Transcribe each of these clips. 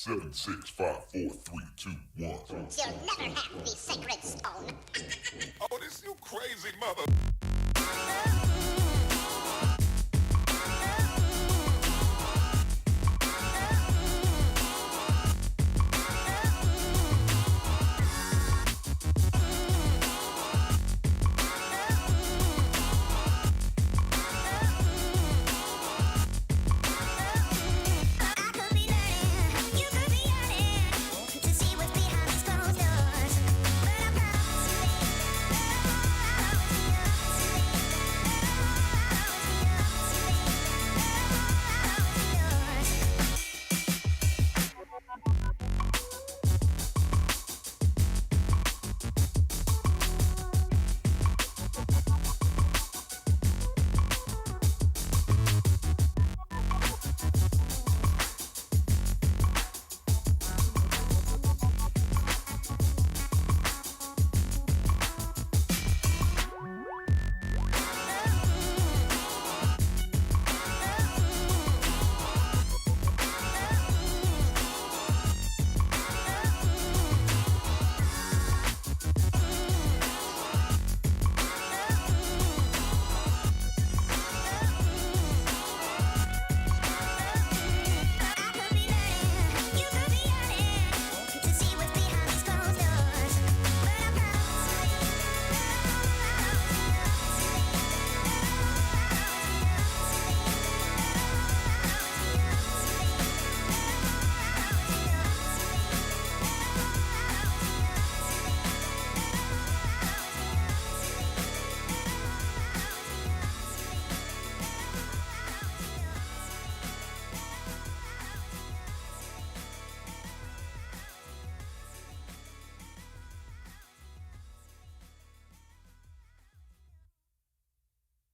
7, 6, 5, 4, 3, 2, 1. You'll never have the sacred stone. Oh, this you crazy mother.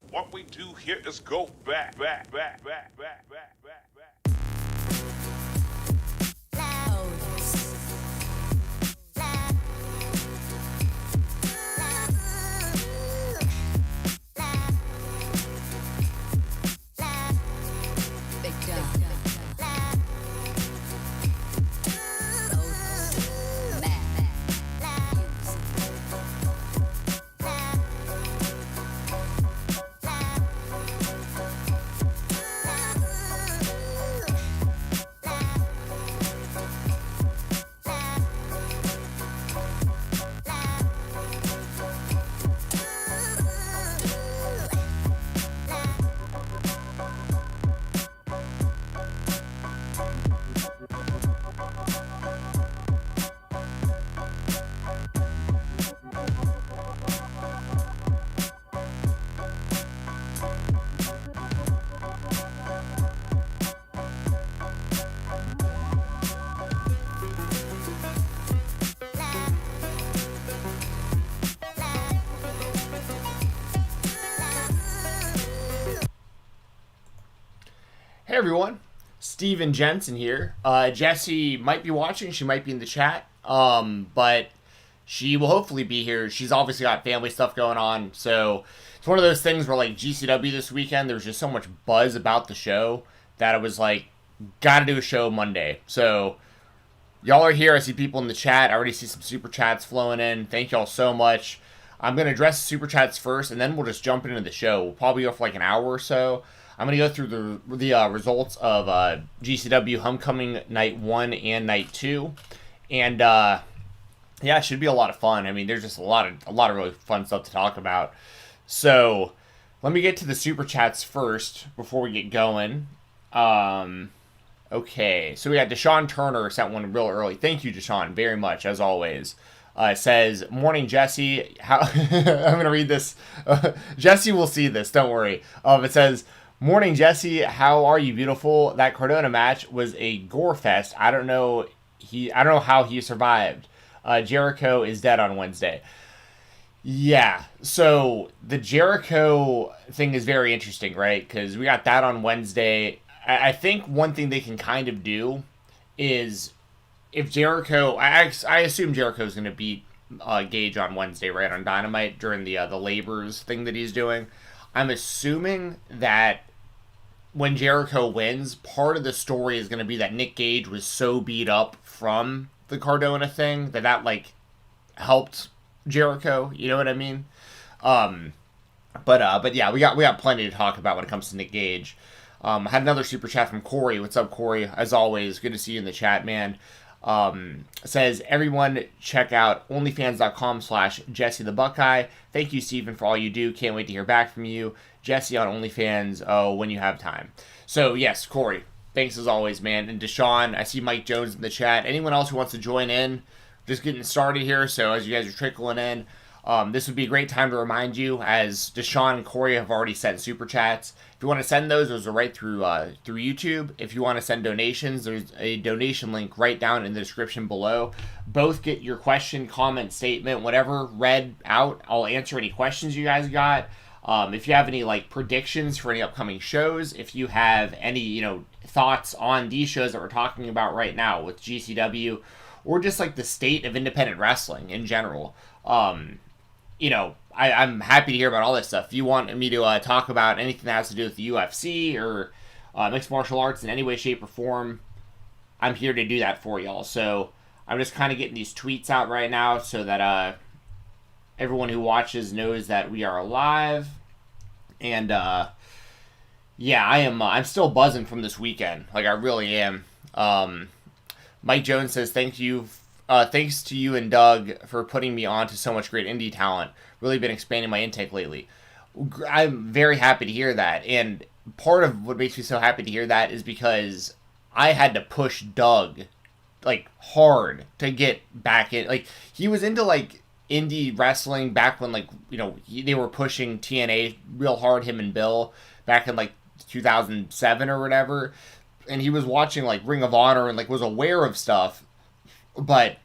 What we do here is go back. Hey everyone, Steven Jensen here. Jessie might be watching, she might be in the chat, but she will hopefully be here. She's obviously got family stuff going on, so it's one of those things where, like, GCW this weekend, there was just so much buzz about the show that it was like, gotta do a show Monday. So, y'all are here, I see people in the chat, I already see some super chats flowing in, thank y'all so much. I'm going to address the super chats first, and then we'll just jump into the show. We'll probably go for like an hour or so. I'm going to go through the results of GCW Homecoming Night 1 and Night 2. And, yeah, it should be a lot of fun. I mean, there's just a lot of really fun stuff to talk about. So, let me get to the super chats first before we get going. Okay, so we got Deshaun Turner sent one real early. Thank you, Deshaun, very much, as always. It says, morning, Jesse. How I'm going to read this. Jesse will see this, don't worry. It says, morning, Jesse. How are you, beautiful? That Cardona match was a gore fest. I don't know how he survived. Jericho is dead on Wednesday. Yeah, so the Jericho thing is very interesting, right? Because we got that on Wednesday. I think one thing they can kind of do is, if Jericho, I assume Jericho's going to beat Gage on Wednesday, right, on Dynamite during the labors thing that he's doing. I'm assuming that when Jericho wins, part of the story is going to be that Nick Gage was so beat up from the Cardona thing that like helped Jericho. You know what I mean? But yeah, we got plenty to talk about when it comes to Nick Gage. I had another super chat from Corey. What's up, Corey? As always, good to see you in the chat, man. Says, everyone check out onlyfans.com/Jesse the Buckeye. Thank you, Steven, for all you do. Can't wait to hear back from you. Jesse on OnlyFans, when you have time. So, yes, Corey, thanks as always, man. And Deshaun, I see Mike Jones in the chat. Anyone else who wants to join in? Just getting started here, so as you guys are trickling in, this would be a great time to remind you, as Deshaun and Corey have already sent super chats. If you want to send those are right through YouTube. If you want to send donations, there's a donation link right down in the description below. Both get your question, comment, statement, whatever read out. I'll answer any questions you guys got. If you have any like predictions for any upcoming shows, if you have any thoughts on these shows that we're talking about right now with GCW, or just like the state of independent wrestling in general. I'm happy to hear about all this stuff. If you want me to talk about anything that has to do with the UFC or mixed martial arts in any way, shape, or form, I'm here to do that for y'all. So I'm just kind of getting these tweets out right now so that everyone who watches knows that we are alive. And yeah, I'm still buzzing from this weekend. Like, I really am. Mike Jones says, thanks to you and Doug for putting me on to so much great indie talent. Really been expanding my intake lately. I'm very happy to hear that. And part of what makes me so happy to hear that is because I had to push Doug, like, hard to get back in. Like, he was into, like, indie wrestling back when, like, they were pushing TNA real hard, him and Bill, back in, like, 2007 or whatever. And he was watching, like, Ring of Honor and, like, was aware of stuff. But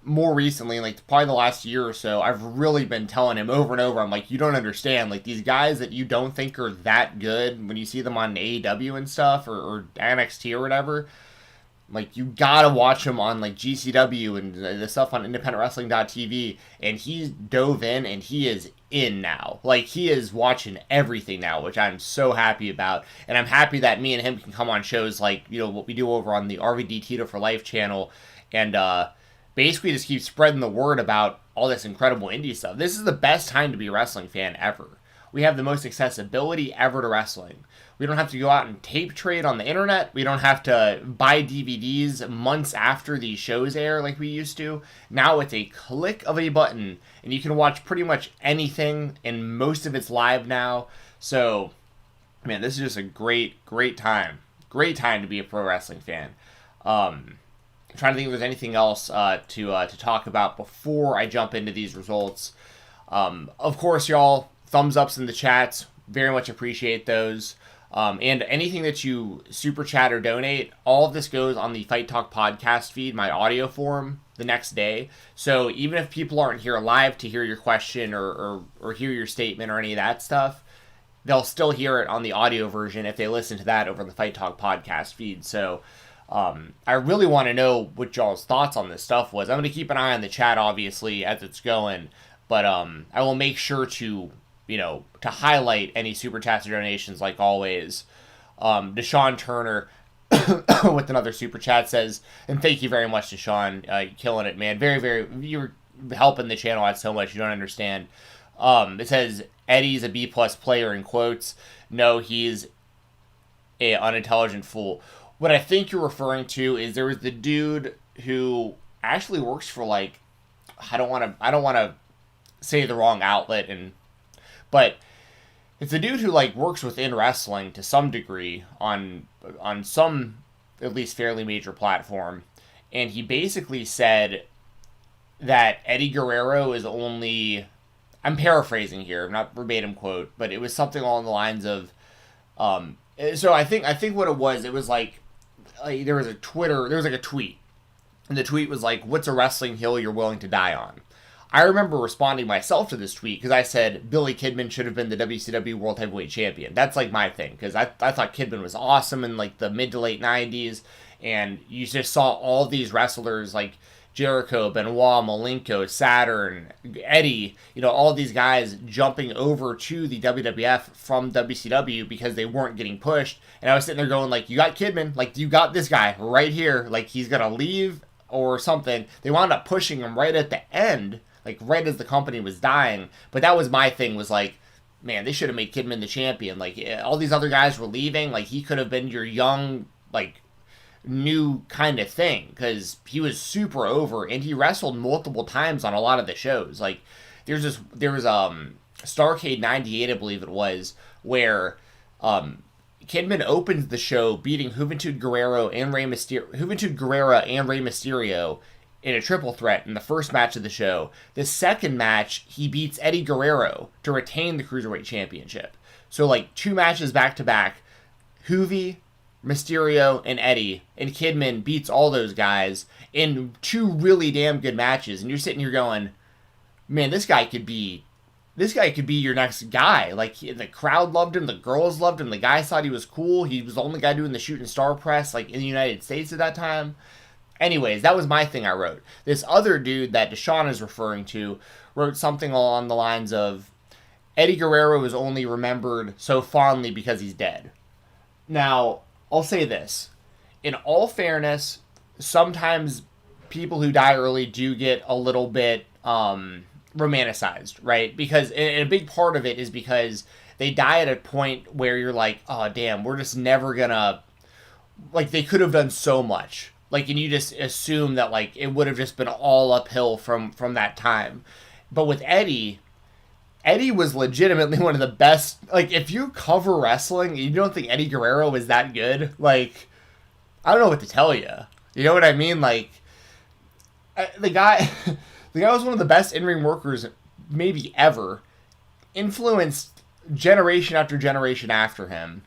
more recently, like, probably the last year or so, I've really been telling him over and over, I'm like, you don't understand. Like, these guys that you don't think are that good, when you see them on AEW and stuff, or NXT or whatever, like, you gotta watch them on, like, GCW and the stuff on independentwrestling.tv. And he dove in, and he is in now. Like, he is watching everything now, which I'm so happy about. And I'm happy that me and him can come on shows like, what we do over on the RVD Tito for Life channel, and basically just keep spreading the word about all this incredible indie stuff. This is the best time to be a wrestling fan ever. We have the most accessibility ever to wrestling. We don't have to go out and tape trade on the internet. We don't have to buy DVDs months after these shows air like we used to. Now it's a click of a button, and you can watch pretty much anything, and most of it's live now. So, man, this is just a great, great time. Great time to be a pro wrestling fan. I'm trying to think if there's anything else to talk about before I jump into these results. Of course, y'all, thumbs ups in the chats. Very much appreciate those. And anything that you super chat or donate, all of this goes on the Fight Talk podcast feed, my audio form, the next day. So even if people aren't here live to hear your question or hear your statement or any of that stuff, they'll still hear it on the audio version if they listen to that over the Fight Talk podcast feed. So I really want to know what y'all's thoughts on this stuff was. I'm going to keep an eye on the chat, obviously, as it's going. But I will make sure to highlight any super chats or donations like always. Deshaun Turner with another super chat says, and thank you very much, Deshaun. Killing it, man. Very, very, you're helping the channel out so much you don't understand. It says, Eddie's a B+ player in quotes. No, he's a unintelligent fool. What I think you're referring to is there was the dude who actually works for, like, I don't want to say the wrong outlet, but it's a dude who, like, works within wrestling to some degree on some at least fairly major platform, and he basically said that Eddie Guerrero is only, I'm paraphrasing here, not verbatim quote, but it was something along the lines of, so I think what it was like there was like a tweet, and the tweet was like, what's a wrestling hill you're willing to die on? I remember responding myself to this tweet because I said Billy Kidman should have been the WCW World Heavyweight Champion. That's like my thing, because I thought Kidman was awesome in like the mid to late 90s, and you just saw all these wrestlers like Jericho, Benoit, Malenko, Saturn, Eddie, all these guys jumping over to the WWF from WCW because they weren't getting pushed. And I was sitting there going, like, you got Kidman, like, you got this guy right here, like, he's going to leave or something. They wound up pushing him right at the end, like, right as the company was dying. But that was my thing, was like, man, they should have made Kidman the champion. Like, all these other guys were leaving, like, he could have been your young, like, new kind of thing, because he was super over and he wrestled multiple times on a lot of the shows. Like, there was Starrcade 98, I believe it was, where Kidman opens the show beating Juventud Guerrera and Rey Mysterio in a triple threat in the first match of the show. The second match, he beats Eddie Guerrero to retain the Cruiserweight Championship. So, like, 2 matches back to back, Juvi, Mysterio, and Eddie, and Kidman beats all those guys in 2 really damn good matches, and you're sitting here going, man, this guy could be your next guy. Like, the crowd loved him, the girls loved him, the guys thought he was cool, he was the only guy doing the shooting star press, like, in the United States at that time. Anyways, that was my thing I wrote. This other dude that Deshaun is referring to wrote something along the lines of, Eddie Guerrero is only remembered so fondly because he's dead. Now, I'll say this. In all fairness, sometimes people who die early do get a little bit romanticized, right? Because and a big part of it is because they die at a point where you're like, oh, damn, we're just never gonna... Like, they could have done so much. Like, and you just assume that, like, it would have just been all uphill from that time. But with Eddie was legitimately one of the best. Like, if you cover wrestling and you don't think Eddie Guerrero was that good, like, I don't know what to tell you. You know what I mean? Like, the guy was one of the best in-ring workers maybe ever. Influenced generation after generation after him.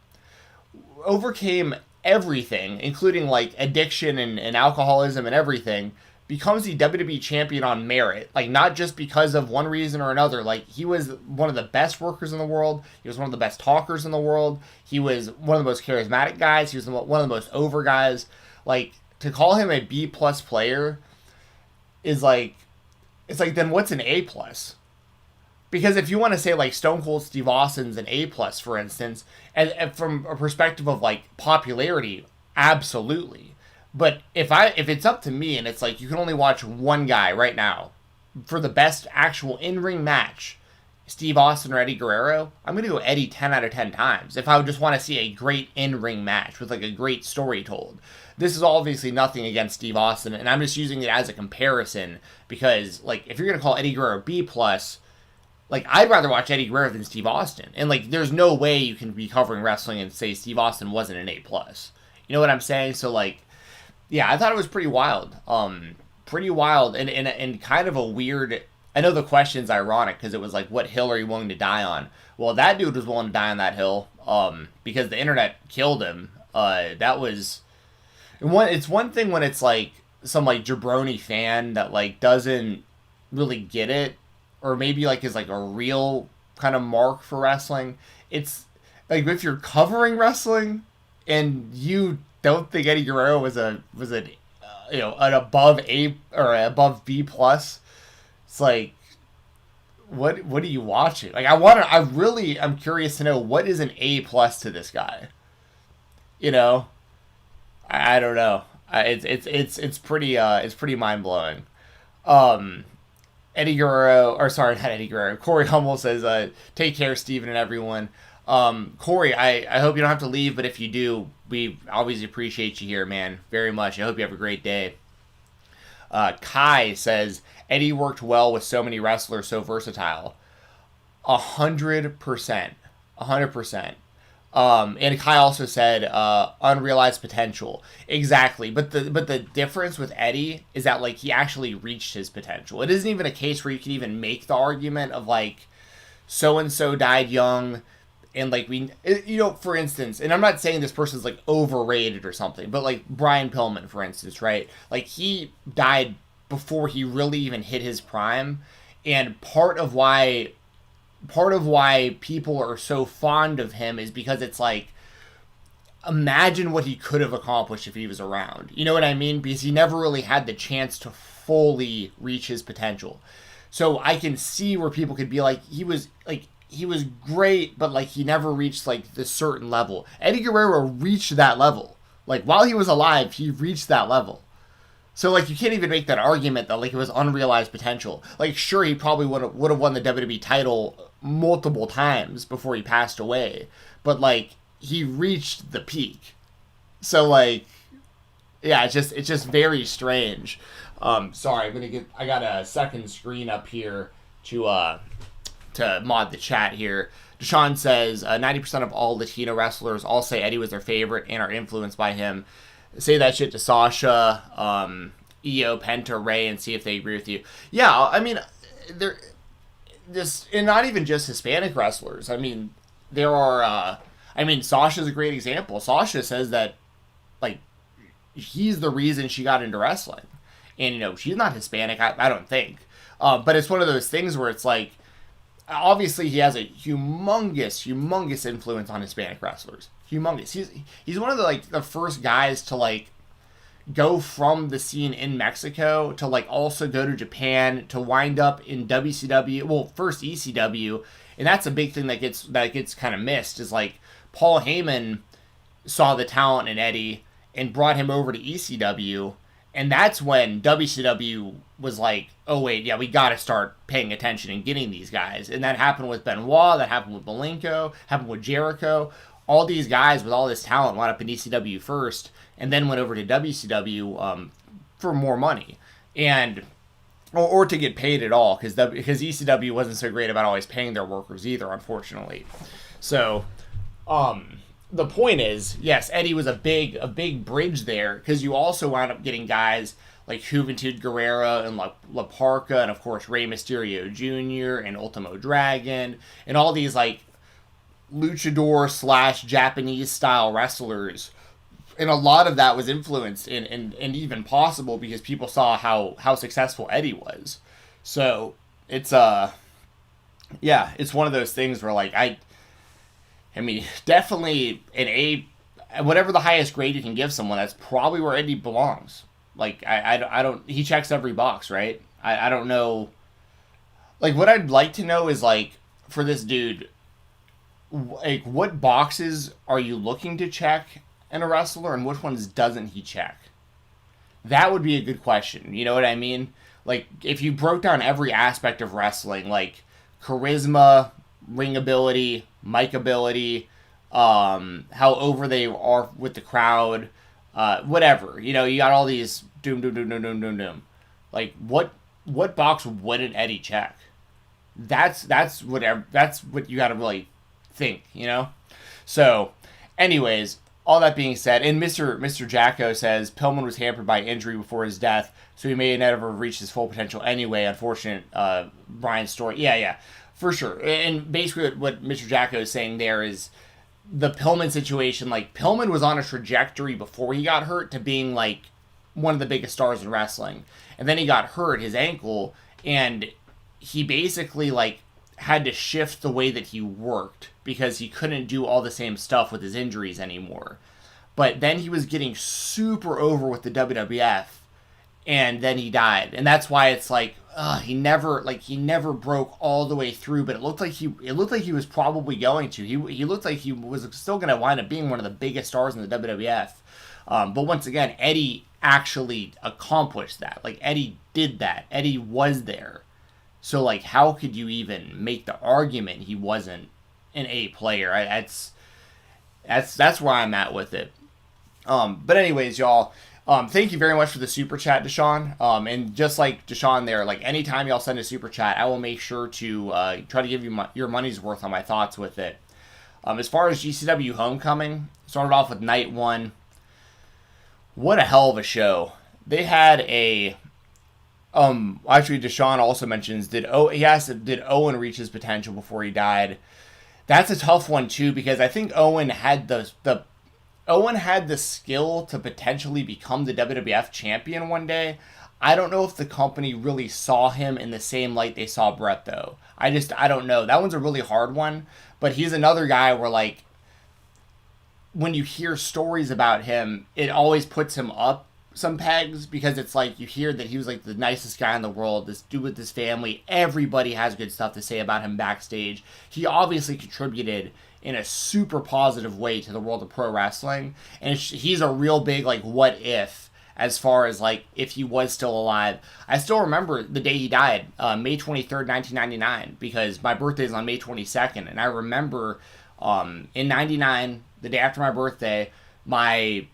Overcame everything, including, like, addiction and alcoholism and everything. Becomes the WWE champion on merit, like, not just because of one reason or another. Like, he was one of the best workers in the world. He was one of the best talkers in the world. He was one of the most charismatic guys. He was one of the most over guys. Like, to call him a B+ player is like, it's like, then what's an A+? Because if you want to say, like, Stone Cold Steve Austin's an A+, for instance, and from a perspective of, like, popularity, absolutely. But if it's up to me and it's like you can only watch one guy right now for the best actual in-ring match, Steve Austin or Eddie Guerrero, I'm going to go Eddie 10 out of 10 times if I would just want to see a great in-ring match with, like, a great story told. This is obviously nothing against Steve Austin, and I'm just using it as a comparison because, like, if you're going to call Eddie Guerrero B+, like, I'd rather watch Eddie Guerrero than Steve Austin. And, like, there's no way you can be covering wrestling and say Steve Austin wasn't an A+. You know what I'm saying? So, like, yeah, I thought it was pretty wild. Pretty wild and kind of a weird... I know the question's ironic because it was like, what hill are you willing to die on? Well, that dude was willing to die on that hill because the internet killed him. That was... It's one thing when it's like some, like, jabroni fan that, like, doesn't really get it, or maybe, like, is, like, a real kind of mark for wrestling. It's like, if you're covering wrestling and you don't think Eddie Guerrero was an above A or above B+, it's like, what are you watching? Like, I'm curious to know, what is an A+ to this guy? You know, I don't know. It's pretty mind blowing. Eddie Guerrero, or sorry, not Eddie Guerrero. Corey Hummel says, "Take care, Steven and everyone." Corey, I hope you don't have to leave, but if you do, we always appreciate you here, man, very much. I hope you have a great day. Kai says, Eddie worked well with so many wrestlers, so versatile. 100%. 100%. And Kai also said, unrealized potential. Exactly. But the difference with Eddie is that, like, he actually reached his potential. It isn't even a case where you can even make the argument of, like, so-and-so died young, and, like, for instance, and I'm not saying this person's, like, overrated or something, but, like, Brian Pillman, for instance, right? Like, he died before he really even hit his prime, and part of why people are so fond of him is because it's like, imagine what he could have accomplished if he was around. You know what I mean? Because he never really had the chance to fully reach his potential. So I can see where people could be like, he was great, but like he never reached like this certain level. Eddie Guerrero reached that level. Like while he was alive, he reached that level. So like you can't even make that argument that like it was unrealized potential. Like sure, he probably would have won the WWE title multiple times before he passed away, but like he reached the peak. So like, yeah, it's just very strange. Sorry, I got a second screen up here to mod the chat here. Deshaun says 90% of all Latino wrestlers all say Eddie was their favorite and are influenced by him. Say that shit to Sasha, Io, Penta, Ray, and see if they agree with you. Yeah, I mean, they're just, and not even just Hispanic wrestlers. I mean, there are. Sasha's a great example. Sasha says that like he's the reason she got into wrestling. And, she's not Hispanic, I don't think. But it's one of those things where it's like, obviously he has a humongous influence on Hispanic wrestlers. Humongous. He's one of the first guys to, like, go from the scene in Mexico to, like, also go to Japan, to wind up in WCW. Well, first ECW. And that's a big thing that gets kind of missed, is, like, Paul Heyman saw the talent in Eddie and brought him over to ECW. And that's when WCW was like, oh, wait, yeah, we got to start paying attention and getting these guys. And that happened with Benoit, that happened with Malenko, happened with Jericho. All these guys with all this talent wound up in ECW first and then went over to WCW for more money. And or to get paid at all, because ECW wasn't so great about always paying their workers either, unfortunately. So, the point is, yes, Eddie was a big bridge there, because you also wound up getting guys like Juventud Guerrera and La Parca, and of course Rey Mysterio Jr. and Ultimo Dragon, and all these like luchador / Japanese style wrestlers. And a lot of that was influenced and even possible because people saw how successful Eddie was. So it's it's one of those things where like I mean, definitely whatever the highest grade you can give someone, that's probably where Eddie belongs. Like, I don't, he checks every box, right? I don't know. Like, what I'd like to know is, like, for this dude, like, what boxes are you looking to check in a wrestler and which ones doesn't he check? That would be a good question. You know what I mean? Like, if you broke down every aspect of wrestling, like charisma, ring ability, mic ability, how over they are with the crowd, whatever. You got all these doom. Like, what box wouldn't Eddie check? That's what you got to really think, So, anyways, all that being said, and Mr. Jacko says Pillman was hampered by injury before his death, so he may never have reached his full potential anyway. Unfortunate, Brian's story. Yeah, for sure. And basically what Mr. Jacko is saying there is the Pillman situation. Like, Pillman was on a trajectory before he got hurt to being, like, one of the biggest stars in wrestling. And then he got hurt, his ankle, and he basically, like, had to shift the way that he worked because he couldn't do all the same stuff with his injuries anymore. But then he was getting super over with the WWF, and then he died. And that's why it's like, he never broke all the way through, but it looked like he was probably going to. He looked like he was still going to wind up being one of the biggest stars in the WWF. But once again, Eddie actually accomplished that. Like, Eddie did that. Eddie was there. So, like, how could you even make the argument he wasn't an A player? That's where I'm at with it. But anyways, y'all, thank you very much for the super chat, Deshaun. And just like Deshaun there, like, anytime y'all send a super chat, I will make sure to try to give you your money's worth on my thoughts with it. As far as GCW Homecoming, started off with night 1. What a hell of a show. They had a... actually, Deshaun also mentions, did Owen reach his potential before he died? That's a tough one too, because I think Owen had the skill to potentially become the WWF champion one day. I don't know if the company really saw him in the same light they saw Brett, though. I don't know. That one's a really hard one, but he's another guy where, like, when you hear stories about him, it always puts him up some pegs, because it's like you hear that he was like the nicest guy in the world, this dude with his family, everybody has good stuff to say about him backstage. He obviously contributed in a super positive way to the world of pro wrestling, and he's a real big like what if, as far as like if he was still alive. I still remember the day he died, May 23rd, 1999, because my birthday is on May 22nd, and I remember in 99, the day after my birthday, my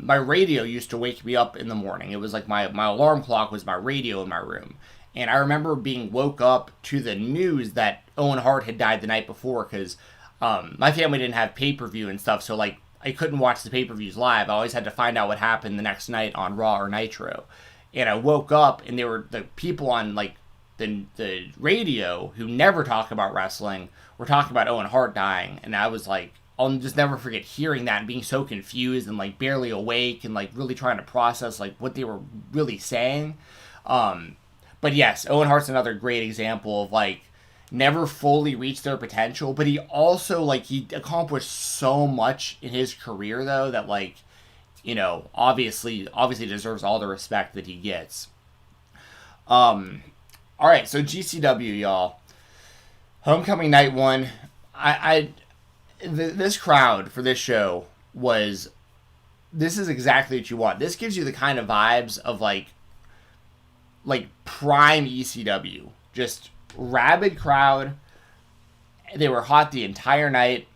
radio used to wake me up in the morning. It was like my alarm clock was my radio in my room. And I remember being woke up to the news that Owen Hart had died the night before, because my family didn't have pay-per-view and stuff, so like I couldn't watch the pay-per-views live. I always had to find out what happened the next night on Raw or Nitro. And I woke up, and they were the people on like the radio who never talk about wrestling were talking about Owen Hart dying, and I was like, I'll just never forget hearing that and being so confused and like barely awake and like really trying to process like what they were really saying. But yes, Owen Hart's another great example of like never fully reached their potential, but he also like he accomplished so much in his career though that like, you know, obviously deserves all the respect that he gets. All right, so GCW, y'all. Homecoming night 1. This crowd for this show this is exactly what you want. This gives you the kind of vibes of like prime ECW. Just rabid crowd. They were hot the entire night,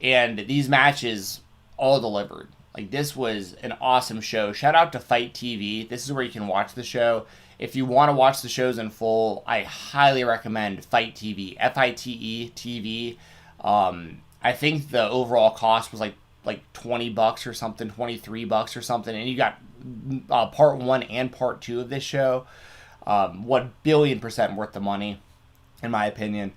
and these matches all delivered. Like, this was an awesome show. Shout out to Fight TV. This is where you can watch the show. If you want to watch the shows in full, I highly recommend Fight TV. FITE TV. I think the overall cost was like $20 or something, $23 or something, and you got part 1 and part 2 of this show. 1,000,000,000% worth the money, in my opinion.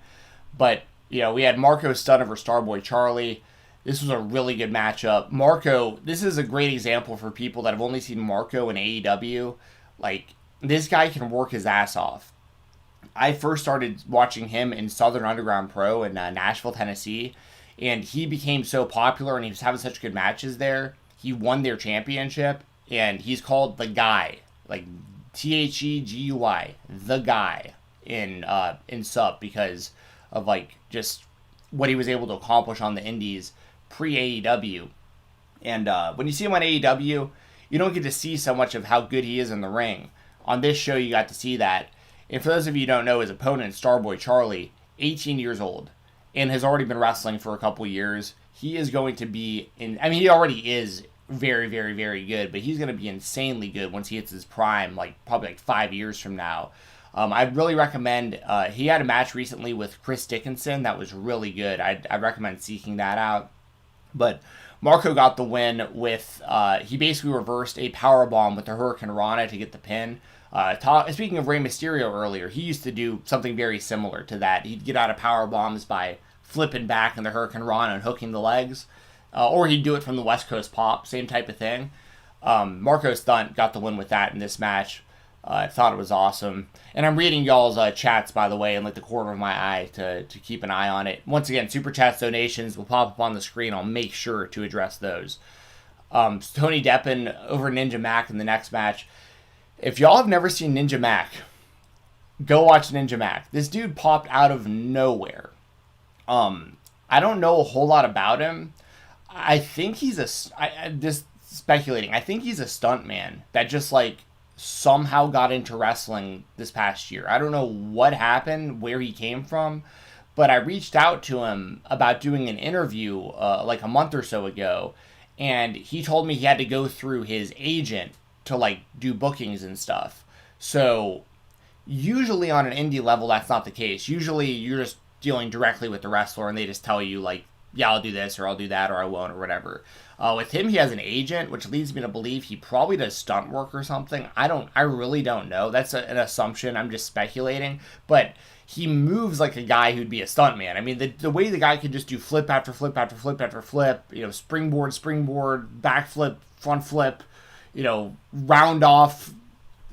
But you know, we had Marco Stunt over Starboy Charlie. This was a really good matchup. Marco, this is a great example for people that have only seen Marco in AEW. Like, this guy can work his ass off. I first started watching him in Southern Underground Pro in Nashville, Tennessee, and he became so popular and he was having such good matches there. He won their championship, and he's called The Guy, like THEGUI, The Guy in sub, because of like just what he was able to accomplish on the indies pre-AEW. And when you see him on AEW, you don't get to see so much of how good he is in the ring. On this show, you got to see that. And for those of you who don't know, his opponent, Starboy Charlie, 18 years old, and has already been wrestling for a couple years. He is going to be he already is very, very, very good, but he's going to be insanely good once he hits his prime, like probably like 5 years from now. I'd really recommend, he had a match recently with Chris Dickinson that was really good. I'd recommend seeking that out. But Marco got the win with, he basically reversed a powerbomb with the Hurricane Rana to get the pin. Speaking of Rey Mysterio earlier, he used to do something very similar to that. He'd get out of power bombs by flipping back in the Hurricane Rana and hooking the legs. Or he'd do it from the West Coast Pop, same type of thing. Marco Stunt got the win with that in this match. I thought it was awesome. And I'm reading y'all's chats, by the way, in like the corner of my eye to keep an eye on it. Once again, Super Chats donations will pop up on the screen. I'll make sure to address those. Tony Deppen over Ninja Mac in the next match. If y'all have never seen Ninja Mac, go watch Ninja Mac. This dude popped out of nowhere. I don't know a whole lot about him. I think he's I'm just speculating. I think he's a stuntman that just like somehow got into wrestling this past year. I don't know what happened, where he came from, but I reached out to him about doing an interview like a month or so ago, and he told me he had to go through his agent to like do bookings and stuff. So usually on an indie level, that's not the case. Usually you're just dealing directly with the wrestler and they just tell you like, yeah, I'll do this or I'll do that or I won't or whatever. With him, he has an agent, which leads me to believe he probably does stunt work or something. I really don't know. That's an assumption. I'm just speculating. But he moves like a guy who'd be a stuntman. I mean, the way the guy could just do flip after flip after flip after flip, you know, springboard, backflip, front flip, you know, round off,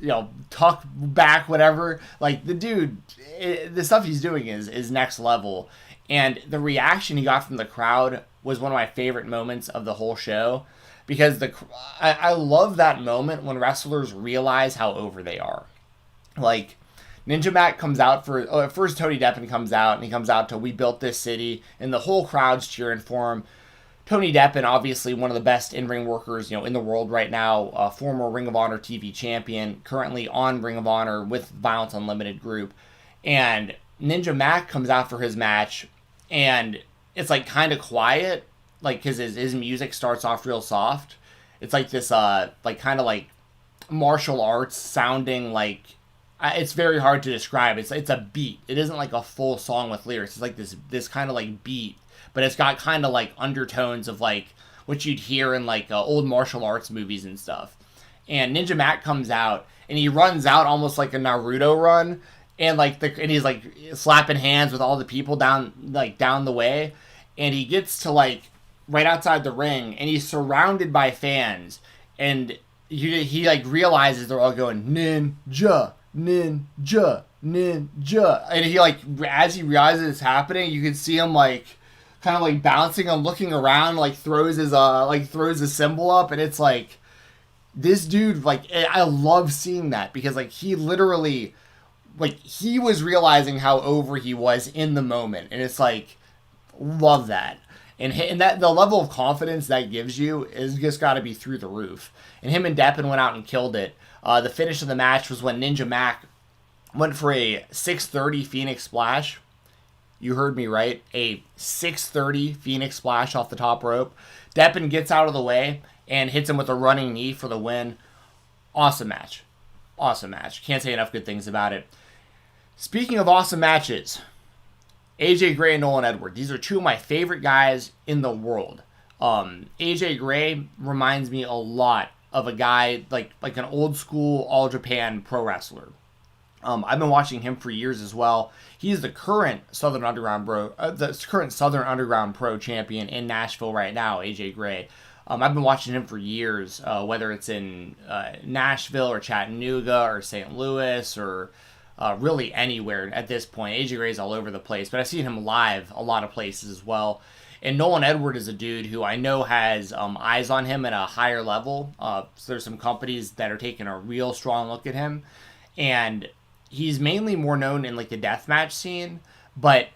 you know, tuck back, whatever. Like, the dude, the stuff he's doing is next level. And the reaction he got from the crowd was one of my favorite moments of the whole show, because I love that moment when wrestlers realize how over they are. Like, Ninja Mac comes out at first Tony Deppen comes out, and he comes out to "We Built This City," and the whole crowd's cheering for him. Tony Deppen, obviously one of the best in-ring workers, in the world right now, former Ring of Honor TV champion, currently on Ring of Honor with Violence Unlimited group. And Ninja Mac comes out for his match, and it's like kind of quiet, like, because his music starts off real soft. It's like this, like kind of like martial arts sounding, like, it's very hard to describe. It's a beat. It isn't like a full song with lyrics. It's like this kind of like beat, but it's got kind of like undertones of like what you'd hear in like old martial arts movies and stuff. And Ninja Mac comes out, and he runs out almost like a Naruto run, and and he's like slapping hands with all the people down the way, and he gets to like right outside the ring, and he's surrounded by fans, and he like realizes they're all going ninja, ninja, ninja, and he like, as he realizes it's happening, you can see him like kind of like bouncing and looking around, like throws his symbol up, and it's like, this dude, like, I love seeing that, because like he literally, like, he was realizing how over he was in the moment, and it's like, love that. And that the level of confidence that gives you is just got to be through the roof. And him and Deppen went out and killed it. The finish of the match was when Ninja Mac went for a 630 Phoenix Splash. You heard me right. A 630 Phoenix Splash off the top rope. Deppen gets out of the way and hits him with a running knee for the win. Awesome match. Awesome match. Can't say enough good things about it. Speaking of awesome matches, AJ Gray and Nolan Edwards. These are two of my favorite guys in the world. AJ Gray reminds me a lot of a guy like an old school All Japan pro wrestler. I've been watching him for years as well. He's the current Southern Underground Pro champion in Nashville right now, AJ Gray. I've been watching him for years, whether it's in Nashville or Chattanooga or St. Louis or really anywhere at this point. AJ Gray's all over the place, but I've seen him live a lot of places as well. And Nolan Edwards is a dude who I know has eyes on him at a higher level. So there's some companies that are taking a real strong look at him. And he's mainly more known in like the deathmatch scene, but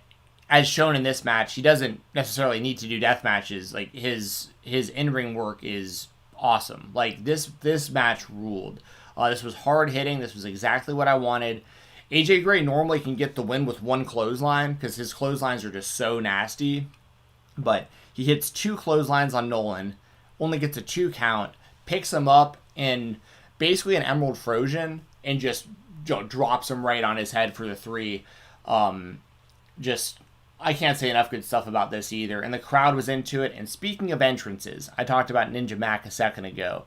as shown in this match, he doesn't necessarily need to do death matches. Like his in-ring work is awesome. Like this match ruled. This was hard hitting. This was exactly what I wanted. AJ Gray normally can get the win with one clothesline because his clotheslines are just so nasty. But he hits two clotheslines on Nolan, only gets a 2 count, picks him up in basically an Emerald Frozen, and just drops him right on his head for the 3. I can't say enough good stuff about this either. And the crowd was into it. And speaking of entrances, I talked about Ninja Mac a second ago.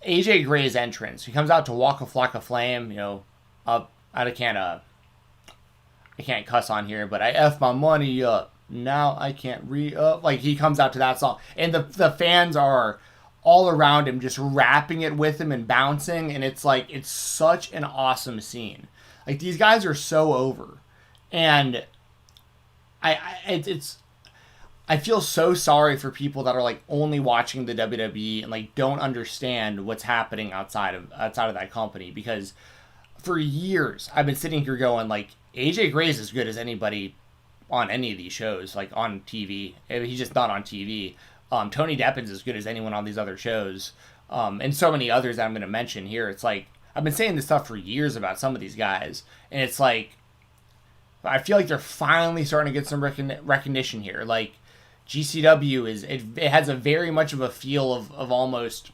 AJ Gray's entrance. He comes out to Walk a Flock of Flame, I can't cuss on here, but I F my money up. Now I can't re-up. Like, he comes out to that song. And the fans are all around him, just rapping it with him and bouncing. And it's like, it's such an awesome scene. Like, these guys are so over. And I feel so sorry for people that are like only watching the WWE and like don't understand what's happening outside of that company, because for years I've been sitting here going like, AJ Gray's as good as anybody on any of these shows, like on TV. He's just not on TV. Tony Deppen's as good as anyone on these other shows, and so many others that I'm going to mention here. It's like, I've been saying this stuff for years about some of these guys, and it's like, I feel like they're finally starting to get some recognition here. Like, GCW it has a very much of a feel of almost,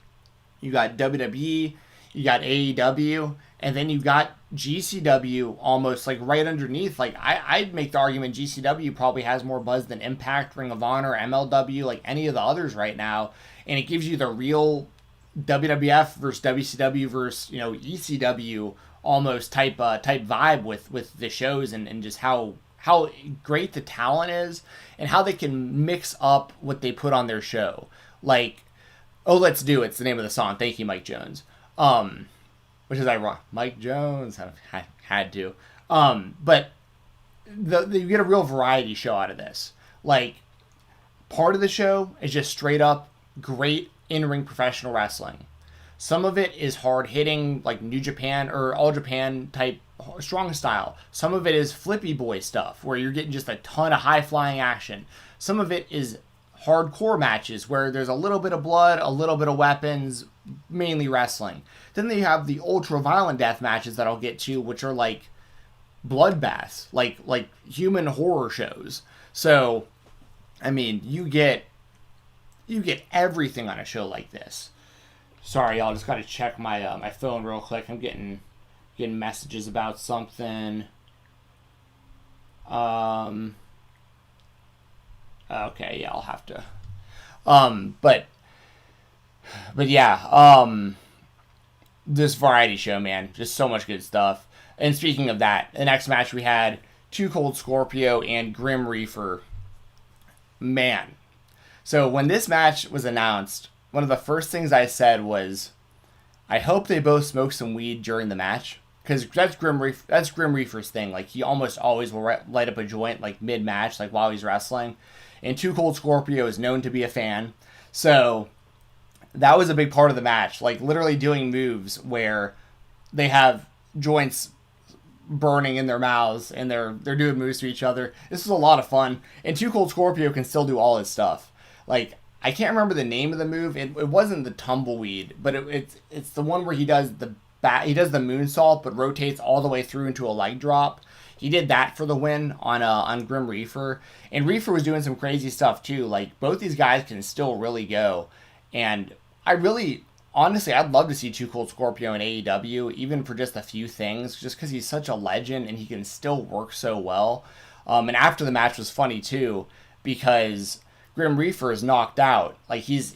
you got WWE, you got AEW, and then you got GCW almost like right underneath. Like, I'd make the argument GCW probably has more buzz than Impact, Ring of Honor, MLW, like any of the others right now. And it gives you the real WWF versus WCW versus, ECW almost type vibe with the shows, and just how great the talent is and how they can mix up what they put on their show. Like, Oh Let's Do It's the name of the song. Thank you, Mike Jones. Which is ironic. Mike Jones. I had to. But you get a real variety show out of this. Like, part of the show is just straight up great in-ring professional wrestling. Some of it is hard-hitting, like New Japan or All Japan type strong style. Some of it is flippy boy stuff, where you're getting just a ton of high-flying action. Some of it is hardcore matches, where there's a little bit of blood, a little bit of weapons, mainly wrestling. Then they have the ultra-violent death matches that I'll get to, which are like bloodbaths, like human horror shows. So, I mean, you get everything on a show like this. Sorry, y'all, just gotta check my my phone real quick. I'm getting messages about something. Okay, yeah, I'll have to. But yeah, this variety show, man, just so much good stuff. And speaking of that, the next match we had Too Cold Scorpio and Grim Reaper. Man. So when this match was announced, one of the first things I said was, I hope they both smoke some weed during the match. Because that's Grim Reaper's thing. Like, he almost always will light up a joint, like, mid-match, like, while he's wrestling. And Too Cold Scorpio is known to be a fan. So, that was a big part of the match. Like, literally doing moves where they have joints burning in their mouths and they're doing moves to each other. This was a lot of fun. And Too Cold Scorpio can still do all his stuff. Like, I can't remember the name of the move. It wasn't the tumbleweed, but it's the one where he does the moonsault but rotates all the way through into a leg drop. He did that for the win on Grim Reaper. And Reaper was doing some crazy stuff too. Like, both these guys can still really go. And honestly, I'd love to see Too Cold Scorpio in AEW, even for just a few things, just because he's such a legend and he can still work so well. And after the match was funny too, because Grim Reaper is knocked out. Like, he's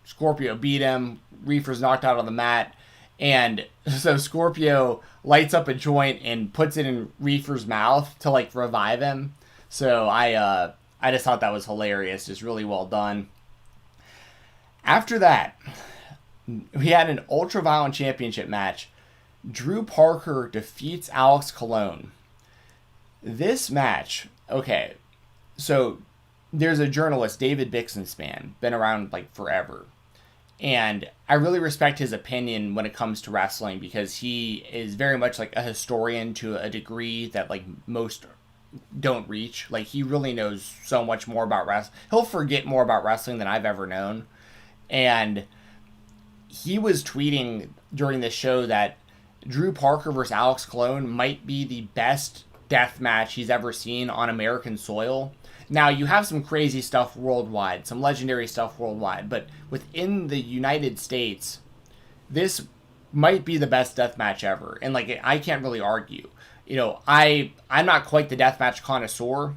Scorpio beat him, Reaper's knocked out on the mat, and so Scorpio lights up a joint and puts it in Reaper's mouth to, like, revive him. So I just thought that was hilarious, just really well done. After that, we had an ultra-violent championship match. Drew Parker defeats Alex Colon. This match, okay, so there's a journalist, David Bixenspan, been around like forever. And I really respect his opinion when it comes to wrestling, because he is very much like a historian to a degree that like most don't reach. Like, he really knows so much more about wrestling. He'll forget more about wrestling than I've ever known. And he was tweeting during this show that Drew Parker versus Alex Colon might be the best death match he's ever seen on American soil. Now, you have some crazy stuff worldwide, some legendary stuff worldwide, but within the United States, this might be the best death match ever. And, like, I can't really argue. You know, I'm not quite the deathmatch connoisseur,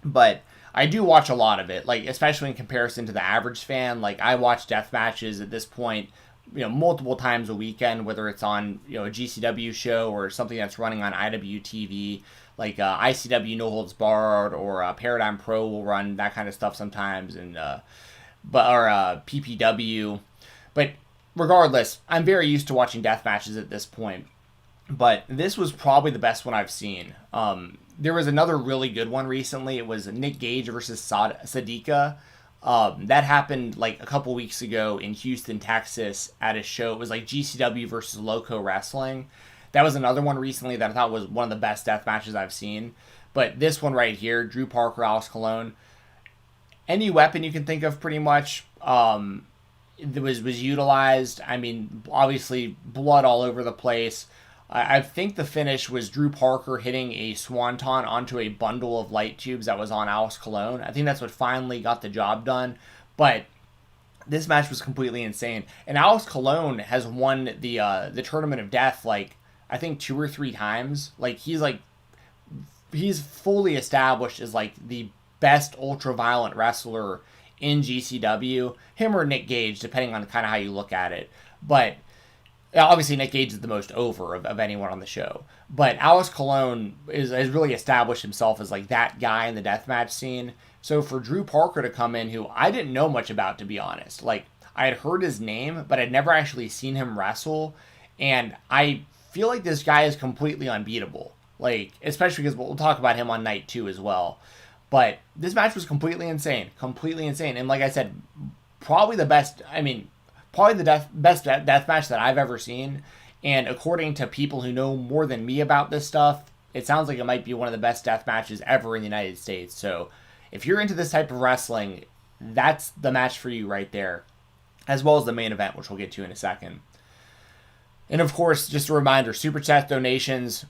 but I do watch a lot of it, like, especially in comparison to the average fan. Like, I watch death matches at this point, multiple times a weekend, whether it's on, a GCW show or something that's running on IWTV. Like, ICW No Holds Barred or Paradigm Pro will run that kind of stuff sometimes, and PPW. But regardless, I'm very used to watching death matches at this point. But this was probably the best one I've seen. There was another really good one recently. It was Nick Gage versus Sadika. That happened like a couple weeks ago in Houston, Texas at a show. It was like GCW versus Loco Wrestling. That was another one recently that I thought was one of the best death matches I've seen. But this one right here, Drew Parker, Alex Colon, any weapon you can think of pretty much was utilized. I mean, obviously blood all over the place. I think the finish was Drew Parker hitting a swanton onto a bundle of light tubes that was on Alex Colon. I think that's what finally got the job done. But this match was completely insane. And Alex Colon has won the Tournament of Death, like, I think 2 or 3 times. Like, he's fully established as, like, the best ultra-violent wrestler in GCW. Him or Nick Gage, depending on kind of how you look at it. But obviously, Nick Gage is the most over of anyone on the show. But Alex Colon has really established himself as, like, that guy in the deathmatch scene. So for Drew Parker to come in, who I didn't know much about, to be honest. Like, I had heard his name, but I'd never actually seen him wrestle. And I feel like this guy is completely unbeatable. Like, especially because we'll talk about him on night 2 as well. But this match was completely insane. Completely insane. And like I said, probably the best, probably the best death match that I've ever seen. And according to people who know more than me about this stuff, it sounds like it might be one of the best death matches ever in the United States. So if you're into this type of wrestling, that's the match for you right there, as well as the main event, which we'll get to in a second. And of course, just a reminder, Super Chat donations,